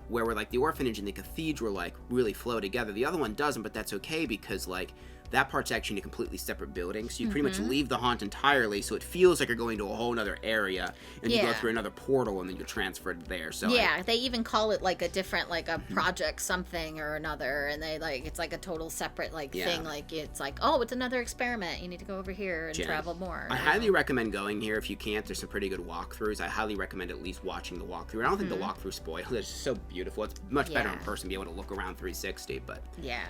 where we're like the orphanage and the cathedral like really flow together. The other one doesn't, but that's okay because like that part's actually in a completely separate building, so you pretty much leave the haunt entirely, so it feels like you're going to a whole other area, and you go through another portal, and then you're transferred there. So they even call it like a different, like a project something or another, and they like it's like a total separate like thing. Like it's like, oh, it's another experiment. You need to go over here and travel more. I highly recommend going here if you can't. There's some pretty good walkthroughs. I highly recommend at least watching the walkthrough. I don't think the walkthrough spoiled. It's so beautiful. It's much better in person, be able to look around 360, but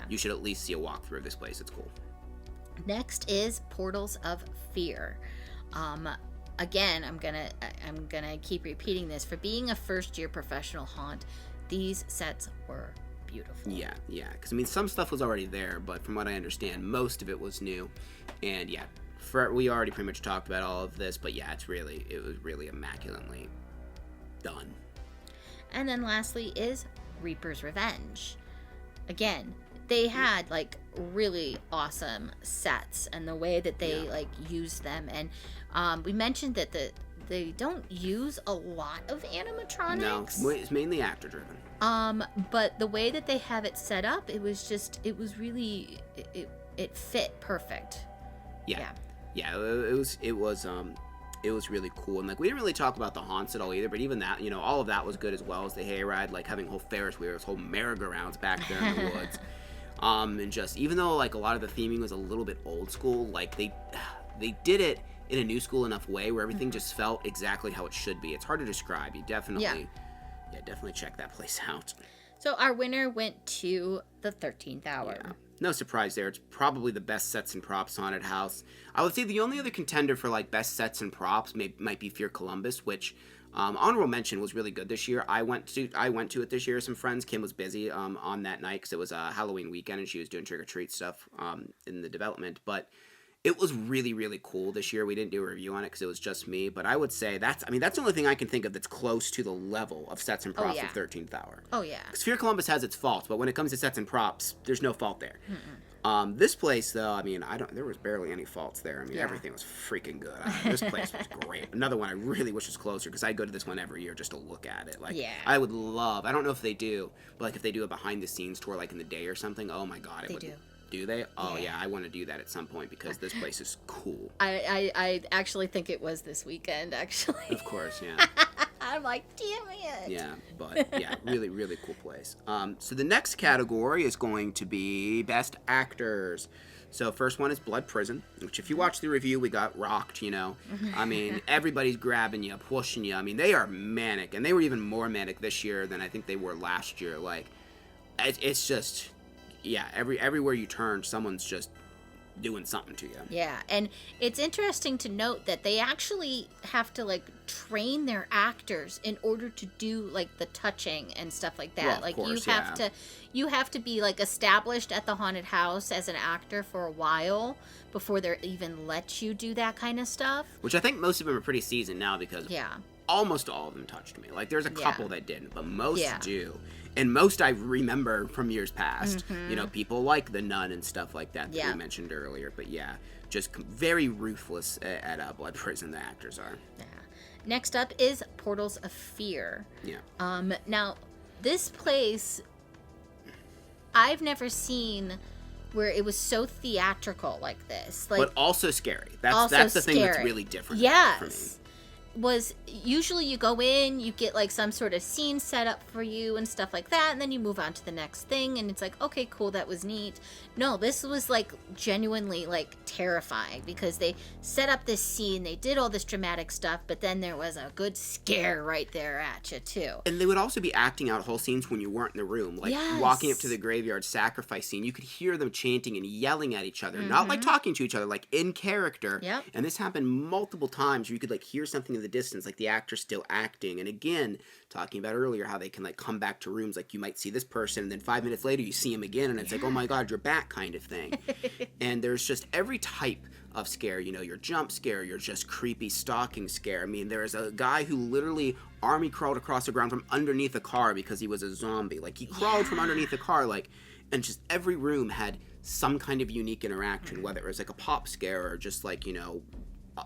you should at least see a walkthrough of this place. It's cool. Next is Portals of Fear. Again, I'm gonna keep repeating this. For being a first-year professional haunt, these sets were beautiful. Yeah, because I mean, some stuff was already there, but from what I understand, most of it was new. And we already pretty much talked about all of this, but it was really immaculately done. And then lastly is Reaper's Revenge. Again, they had like really awesome sets and the way that they like used them, and we mentioned that they don't use a lot of animatronics. No, it's mainly actor driven. But the way that they have it set up, it was really it fit perfect. It was really cool, and like we didn't really talk about the haunts at all either, but even that, all of that was good as well as the hayride, like having whole Ferris wheels, whole merry-go-rounds back there in the woods. And just even though like a lot of the theming was a little bit old school, like they did it in a new school enough way where everything just felt exactly how it should be. It's hard to describe. You definitely check that place out. So our winner went to the 13th Hour. Yeah. No surprise there. It's probably the best sets and props haunted house. I would say the only other contender for like best sets and props might be Fear Columbus, which honorable mention was really good this year. I went to it this year with some friends. Kim was busy on that night because it was a Halloween weekend and she was doing trick or treat stuff in the development. But it was really, really cool this year. We didn't do a review on it because it was just me. But I would say that's the only thing I can think of that's close to the level of sets and props of 13th Hour. Oh, yeah. Because Fear Columbus has its faults, but when it comes to sets and props, there's no fault there. This place, though, I mean, there was barely any faults there. I mean, everything was freaking good. This place was great. Another one I really wish was closer because I go to this one every year just to look at it. Like, I would love, I don't know if they do, but like if they do a behind-the-scenes tour like in the day or something, oh my God. They do. Do they? Oh, yeah. I want to do that at some point because this place is cool. I actually think it was this weekend, actually. Of course, yeah. I'm like, damn it. Yeah, but really, really cool place. So the next category is going to be Best Actors. So first one is Blood Prison, which if you watch the review, we got rocked, I mean, everybody's grabbing you, pushing you. I mean, they are manic, and they were even more manic this year than I think they were last year. Like, it's just... everywhere you turn, someone's just doing something to you. Yeah, and it's interesting to note that they actually have to like train their actors in order to do like the touching and stuff like that. Well, like course, you have to be like established at the haunted house as an actor for a while before they even let you do that kind of stuff. Which I think most of them are pretty seasoned now because almost all of them touched me. Like there's a couple that didn't, but most do. And most I remember from years past, people like the Nun and stuff like that we mentioned earlier. But just very ruthless at Blood Prison, the actors are. Yeah. Next up is Portals of Fear. Yeah. Now, this place, I've never seen where it was so theatrical like this. But also scary. That's the thing that's really different for me. Was usually you go in, you get like some sort of scene set up for you and stuff like that, and then you move on to the next thing, and it's like, okay, cool, that was neat. No, this was like genuinely like terrifying because they set up this scene, they did all this dramatic stuff, but then there was a good scare right there at you too. And they would also be acting out whole scenes when you weren't in the room, like walking up to the graveyard sacrifice scene. You could hear them chanting and yelling at each other, not like talking to each other, like in character. Yep. And this happened multiple times where you could like hear something in the distance, like the actor's still acting. And again, talking about earlier how they can like come back to rooms, like you might see this person and then 5 minutes later you see him again and it's like, oh my God, you're back kind of thing. And there's just every type of scare, your jump scare, your just creepy stalking scare. I mean, there's a guy who literally army crawled across the ground from underneath a car because he was a zombie. Like he crawled from underneath a car, like, and just every room had some kind of unique interaction, whether it was like a pop scare or just like,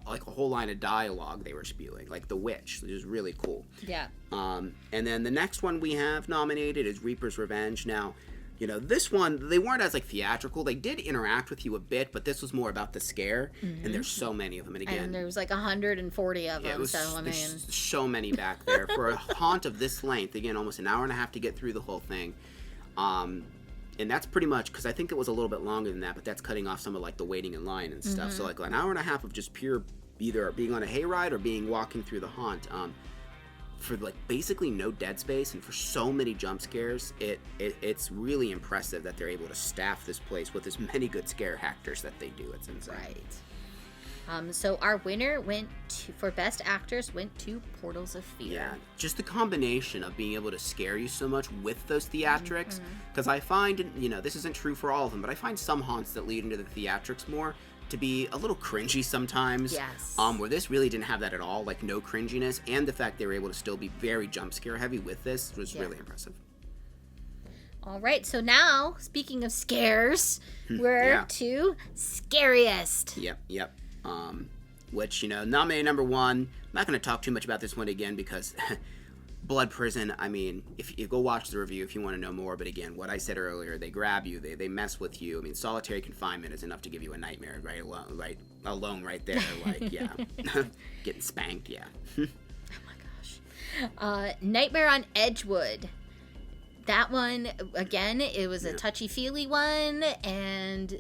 like a whole line of dialogue they were spewing, like The Witch, which is really cool. Yeah. And then the next one we have nominated is Reaper's Revenge. Now, you know, this one, they weren't as, like, theatrical. They did interact with you a bit, but this was more about the scare, and there's so many of them. And again... And there was, like, 140 of them, there's so many back there. For a haunt of this length, again, almost an hour and a half to get through the whole thing. And that's pretty much, because I think it was a little bit longer than that, but that's cutting off some of, like, the waiting in line and stuff. So, like, an hour and a half of just pure, either being on a hayride or walking through the haunt. For like basically no dead space and for so many jump scares, it's really impressive that they're able to staff this place with as many good scare actors that they do. It's insane. Right. So our winner for Best Actress went to Portals of Fear. Yeah, just the combination of being able to scare you so much with those theatrics, because I find, you know, this isn't true for all of them, but I find some haunts that lead into the theatrics more to be a little cringy sometimes. Yes. Where this really didn't have that at all, like no cringiness, and the fact they were able to still be very jump scare heavy with this was really impressive. All right, so now, speaking of scares, we're to Scariest. Yep. Which, you know, nominated number 1. I'm not going to talk too much about this one again because Blood Prison, I mean, if you go watch the review if you want to know more, but again, what I said earlier, they grab you, they mess with you. I mean, solitary confinement is enough to give you a nightmare alone right there, like, yeah. Getting spanked, yeah. Oh my gosh. Nightmare on Edgewood. That one, again, it was a touchy-feely one, and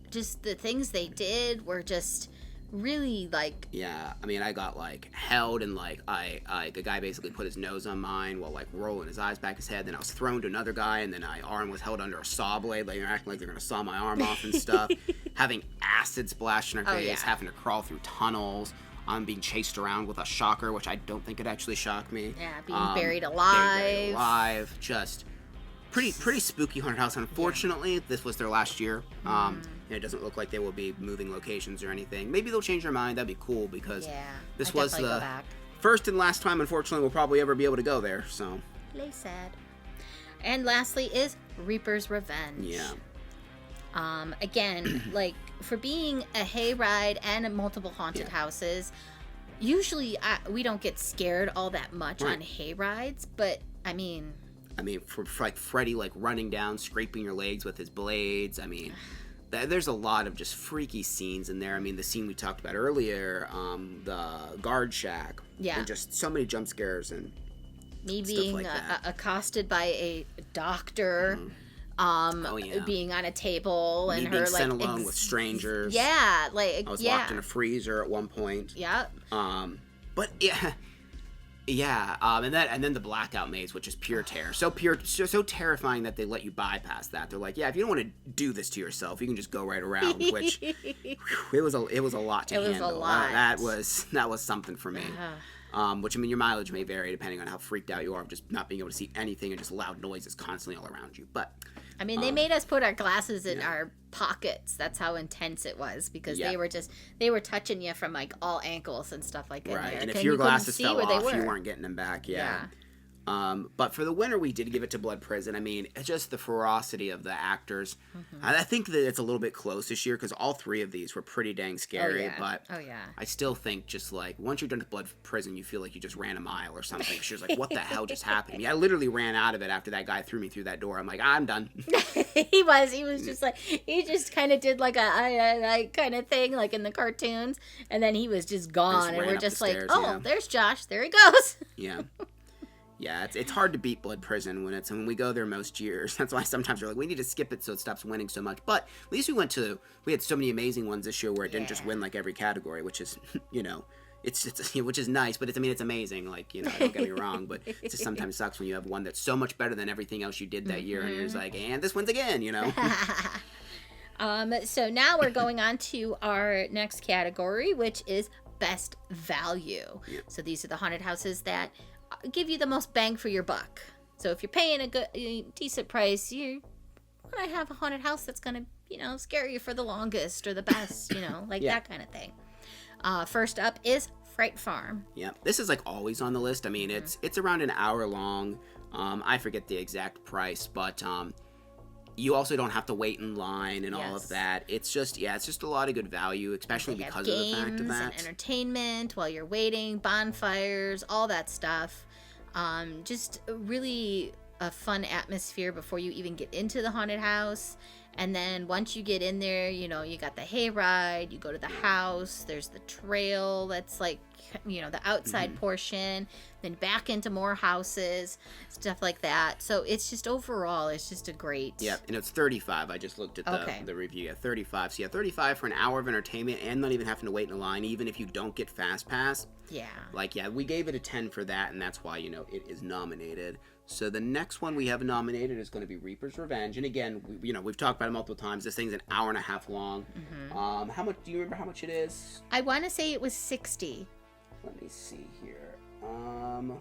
just the things they did were just really, like... Yeah, I mean, I got, like, held, and, like, the guy basically put his nose on mine while, like, rolling his eyes back his head, then I was thrown to another guy, and then my arm was held under a saw blade, like, they're acting like they're gonna saw my arm off and stuff, having acid splashed in our face, having to crawl through tunnels, being chased around with a shocker, which I don't think it actually shocked me. Yeah, being buried alive. Buried alive, just... Pretty spooky haunted house. Unfortunately, this was their last year. And it doesn't look like they will be moving locations or anything. Maybe they'll change their mind. That'd be cool because this was the first and last time, unfortunately, we'll probably ever be able to go there. So, play sad. And lastly is Reaper's Revenge. Yeah. Again, like for being a hayride and multiple haunted houses, usually we don't get scared all that much on hayrides, but I mean, for like Freddy, like running down, scraping your legs with his blades. I mean, there's a lot of just freaky scenes in there. I mean, the scene we talked about earlier, the guard shack. Yeah. And just so many jump scares and me being like accosted by a doctor. Being on a table and her being like sent alone with strangers. Yeah, like I was locked in a freezer at one point. Yep. But and then the blackout maze, which is pure terror. So terrifying that they let you bypass that. They're like, if you don't want to do this to yourself, you can just go right around. Which it was a lot to handle. It was a lot. That was something for me. Which, I mean, your mileage may vary depending on how freaked out you are of just not being able to see anything and just loud noises constantly all around you. But I mean, they made us put our glasses in our pockets. That's how intense it was because they were touching you from like all ankles and stuff like that. Right, and if your glasses fell off, you weren't getting them back. Yeah. But for the winner, we did give it to Blood Prison. I mean, it's just the ferocity of the actors. I think that it's a little bit close this year because all 3 of these were pretty dang scary. But I still think just like once you're done with Blood Prison, you feel like you just ran a mile or something. She was like, what the hell just happened to me? I literally ran out of it after that guy threw me through that door. I'm like, I'm done. He was just like, he just kind of did like a kind of thing like in the cartoons. And then he was just gone. And we're just like, there's Josh. There he goes. Yeah. Yeah, it's hard to beat Blood Prison when we go there most years. That's why sometimes we're like, we need to skip it so it stops winning so much. But at least we had so many amazing ones this year where it didn't just win like every category, which is, which is nice. But it's amazing. Like, don't get me wrong, but it just sometimes sucks when you have one that's so much better than everything else you did that year, and you're just like, and this wins again, So now we're going on to our next category, which is Best Value. Yep. So these are the haunted houses that give you the most bang for your buck. So if you're paying a decent price, you want to have a haunted house that's going to, scare you for the longest or the best, that kind of thing. First up is Fright Farm. Yeah, this is like always on the list. I mean, it's around an hour long. I forget the exact price, but you also don't have to wait in line and all Yes. of that. It's just a lot of good value, especially They because have of the fact of games that. and entertainment while you're waiting, bonfires, all that stuff. Just really a fun atmosphere before you even get into the haunted house. And then once you get in there, you know, you got the hayride, you go to the house, there's the trail that's like, you know, the outside portion, then back into more houses, stuff like that. So it's just overall, it's just a great... Yep, and it's $35. I just looked at the review. Yeah, $35. So yeah, $35 for an hour of entertainment and not even having to wait in a line, even if you don't get Fast Pass. Yeah. Like, yeah, we gave it a 10 for that, and that's why, you know, it is nominated. So the next one we have nominated is going to be Reaper's Revenge. And again, we've talked about it multiple times. This thing's an hour and a half long. How much, do you remember how much it is? I want to say it was $60. Let me see here. Oh,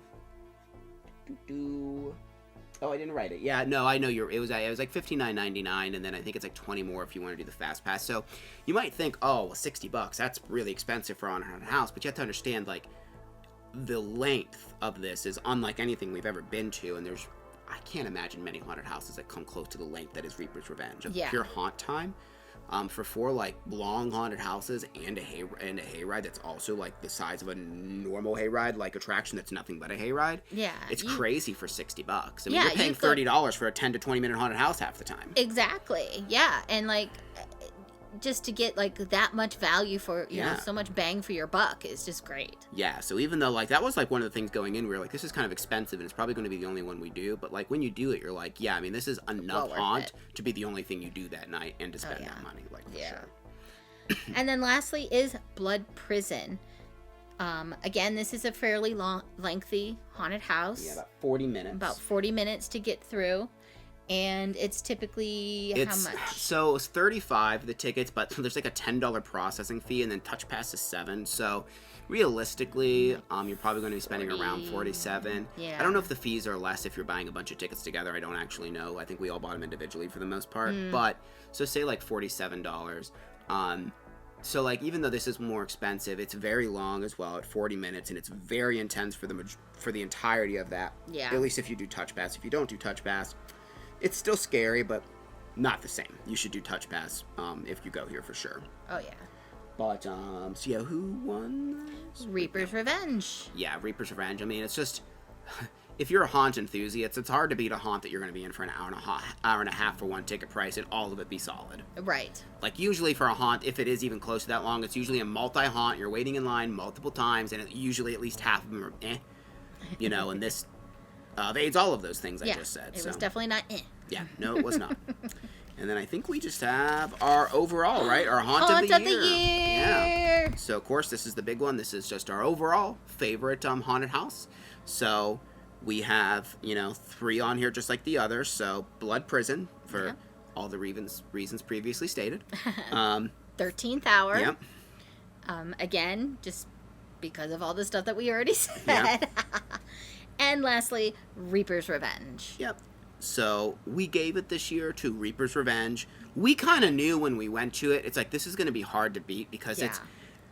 I didn't write it. Yeah, no, I know it was like $59.99, and then I think it's like 20 more if you want to do the Fast Pass. So you might think, oh, well, $60, that's really expensive for a haunted house, but you have to understand, like, the length of this is unlike anything we've ever been to, and I can't imagine many haunted houses that come close to the length that is Reaper's Revenge of pure haunt time. For 4 like long haunted houses and a hayride that's also like the size of a normal hayride, like attraction that's nothing but a hayride. Yeah, it's crazy for $60. I mean, you're paying $30 for a 10 to 20 minute haunted house half the time. Exactly. Yeah, and like just to get like that much value for you know so much bang for your buck is just great. Yeah, so even though like that was like one of the things going in, we were like, this is kind of expensive and it's probably going to be the only one we do, but like when you do it, you're like, yeah, I mean, this is enough haunt to be the only thing you do that night and to spend that money, like for sure. And then lastly is Blood Prison. Again, this is a fairly lengthy haunted house. Yeah, about 40 minutes. About 40 minutes to get through. And it's typically how much? So it's $35 the tickets, but there's like a $10 processing fee, and then Touch Pass is $7. So realistically, you're probably going to be spending around $47. Yeah. I don't know if the fees are less if you're buying a bunch of tickets together. I don't actually know. I think we all bought them individually for the most part. But so say like $47. So like even though this is more expensive, it's very long as well at 40 minutes, and it's very intense for the entirety of that. Yeah. At least if you do Touch Pass. If you don't do Touch Pass, it's still scary, but not the same. You should do Touch Pass if you go here for sure. Oh, yeah. But, so yeah, who won? Reaper's Revenge. Yeah, Reaper's Revenge. I mean, it's just, if you're a haunt enthusiast, it's hard to beat a haunt that you're going to be in for an hour and a half for one ticket price, and all of it be solid. Right. Like, usually for a haunt, if it is even close to that long, it's usually a multi-haunt. You're waiting in line multiple times, and usually at least half of them are you know, and this... it's all of those things I just said. It was definitely not Yeah, no, it was not. And then I think we just have our overall, right? Our Haunt of the Year. Yeah. So, of course, this is the big one. This is just our overall favorite haunted house. So, we have, 3 on here just like the others. So, Blood Prison for all the reasons previously stated. 13th Hour. Yep. Again, just because of all the stuff that we already said. Yep. And lastly, Reaper's Revenge. Yep. So we gave it this year to Reaper's Revenge. We kind of knew when we went to it, it's like, this is going to be hard to beat because it's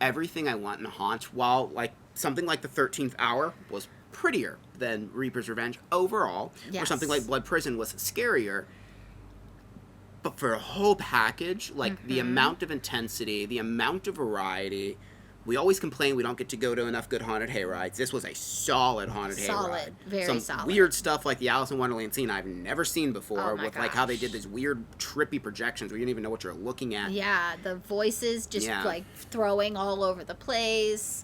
everything I want in a haunt. While like something like the 13th Hour was prettier than Reaper's Revenge overall, or something like Blood Prison was scarier. But for a whole package, like the amount of intensity, the amount of variety. We always complain we don't get to go to enough good haunted hayrides. This was a solid haunted hayride. Very solid. Some weird stuff like the Alice in Wonderland scene I've never seen before, with like how they did these weird trippy projections where you don't even know what you're looking at. Yeah, the voices just like throwing all over the place.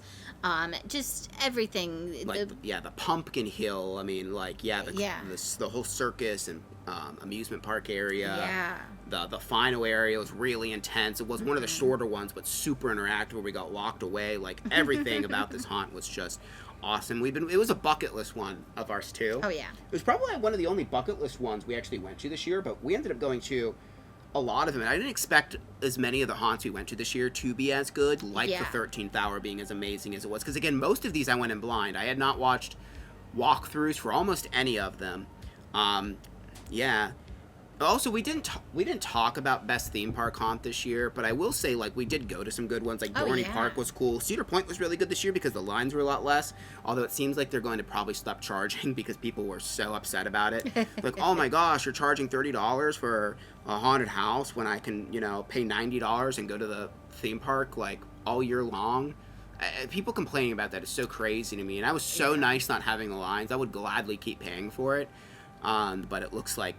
Just everything. Like, the Pumpkin Hill. I mean, like, the whole circus and amusement park area. Yeah. The final area was really intense. It was one of the shorter ones, but super interactive where we got locked away. Like, everything about this haunt was just awesome. It was a bucket list one of ours, too. Oh, yeah. It was probably one of the only bucket list ones we actually went to this year, but we ended up going to a lot of them. And I didn't expect as many of the haunts we went to this year to be as good, like the 13th Hour being as amazing as it was. Because, again, most of these I went in blind. I had not watched walkthroughs for almost any of them. Also, we didn't talk about best theme park haunt this year, but I will say, like, we did go to some good ones. Like, Dorney Park was cool. Cedar Point was really good this year because the lines were a lot less. Although it seems like they're going to probably stop charging because people were so upset about it. Like, oh my gosh, you're charging $30 for a haunted house when I can, you know, pay $90 and go to the theme park like all year long. People complaining about that is so crazy to me. And I was so nice not having the lines. I would gladly keep paying for it. But it looks like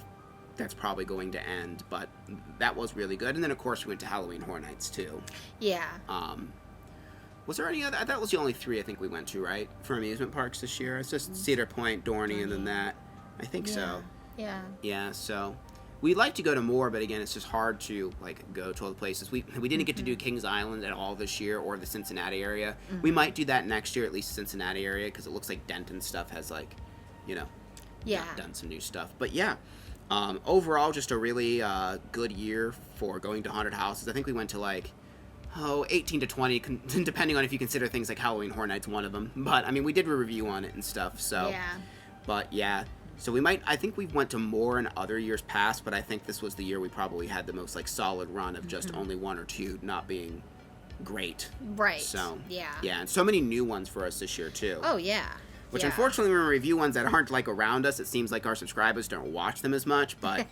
that's probably going to end, but that was really good. And then of course we went to Halloween Horror Nights too. Yeah. Was there any other? That was the only 3 I think we went to, right, for amusement parks this year. It's just Cedar Point, Dorney, and then that. I think so. Yeah. Yeah. So we'd like to go to more, but again, it's just hard to like go to all the places. We didn't get to do Kings Island at all this year or the Cincinnati area. We might do that next year, at least Cincinnati area, because it looks like Denton stuff has like, you know, done some new stuff. But yeah. Overall, just a really good year for going to haunted houses. I think we went to like 18 to 20, depending on if you consider things like Halloween Horror Nights one of them. But I mean, we did a review on it and stuff. So but yeah, so I think we went to more in other years past, but I think this was the year we probably had the most like solid run of just only 1 or 2 not being great. Right. So yeah, and so many new ones for us this year too. Oh yeah. Which unfortunately, when we review ones that aren't like around us, it seems like our subscribers don't watch them as much. But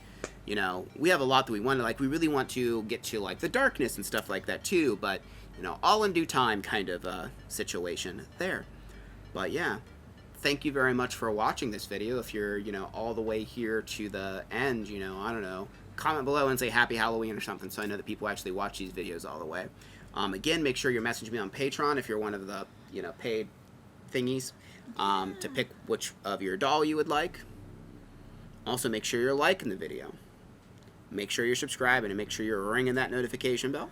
you know, we have a lot that we want to like. We really want to get to like the darkness and stuff like that too. But you know, all in due time, kind of situation there. But yeah, thank you very much for watching this video. If you're all the way here to the end, I don't know, comment below and say Happy Halloween or something, so I know that people actually watch these videos all the way. Again, make sure you message me on Patreon if you're one of the paid thingies. To pick which of your doll you would like. Also, make sure you're liking the video. Make sure you're subscribing and make sure you're ringing that notification bell.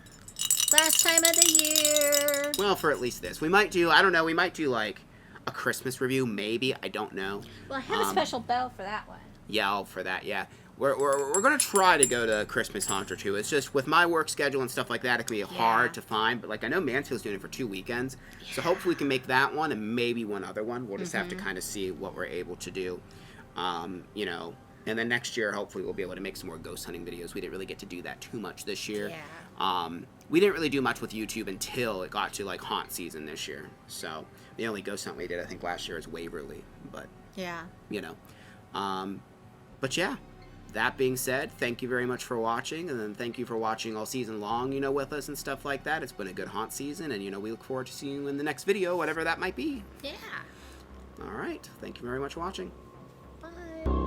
Last time of the year. Well, for at least this. We might do, I don't know, we might do like a Christmas review, maybe. I don't know. Well, I have a special bell for that one. Yeah, for that, yeah. We're going to try to go to Christmas Haunt or 2. It's just with my work schedule and stuff like that, it can be hard to find. But like I know Mansfield's doing it for 2 weekends. Yeah. So hopefully we can make that one and maybe one other one. We'll just have to kind of see what we're able to do. And then next year, hopefully we'll be able to make some more ghost hunting videos. We didn't really get to do that too much this year. Yeah. We didn't really do much with YouTube until it got to like haunt season this year. So the only ghost hunt we did, I think, last year was Waverly. But, but yeah. That being said, thank you very much for watching, and then thank you for watching all season long, with us and stuff like that. It's been a good haunt season, and, we look forward to seeing you in the next video, whatever that might be. Yeah. All right. Thank you very much for watching. Bye.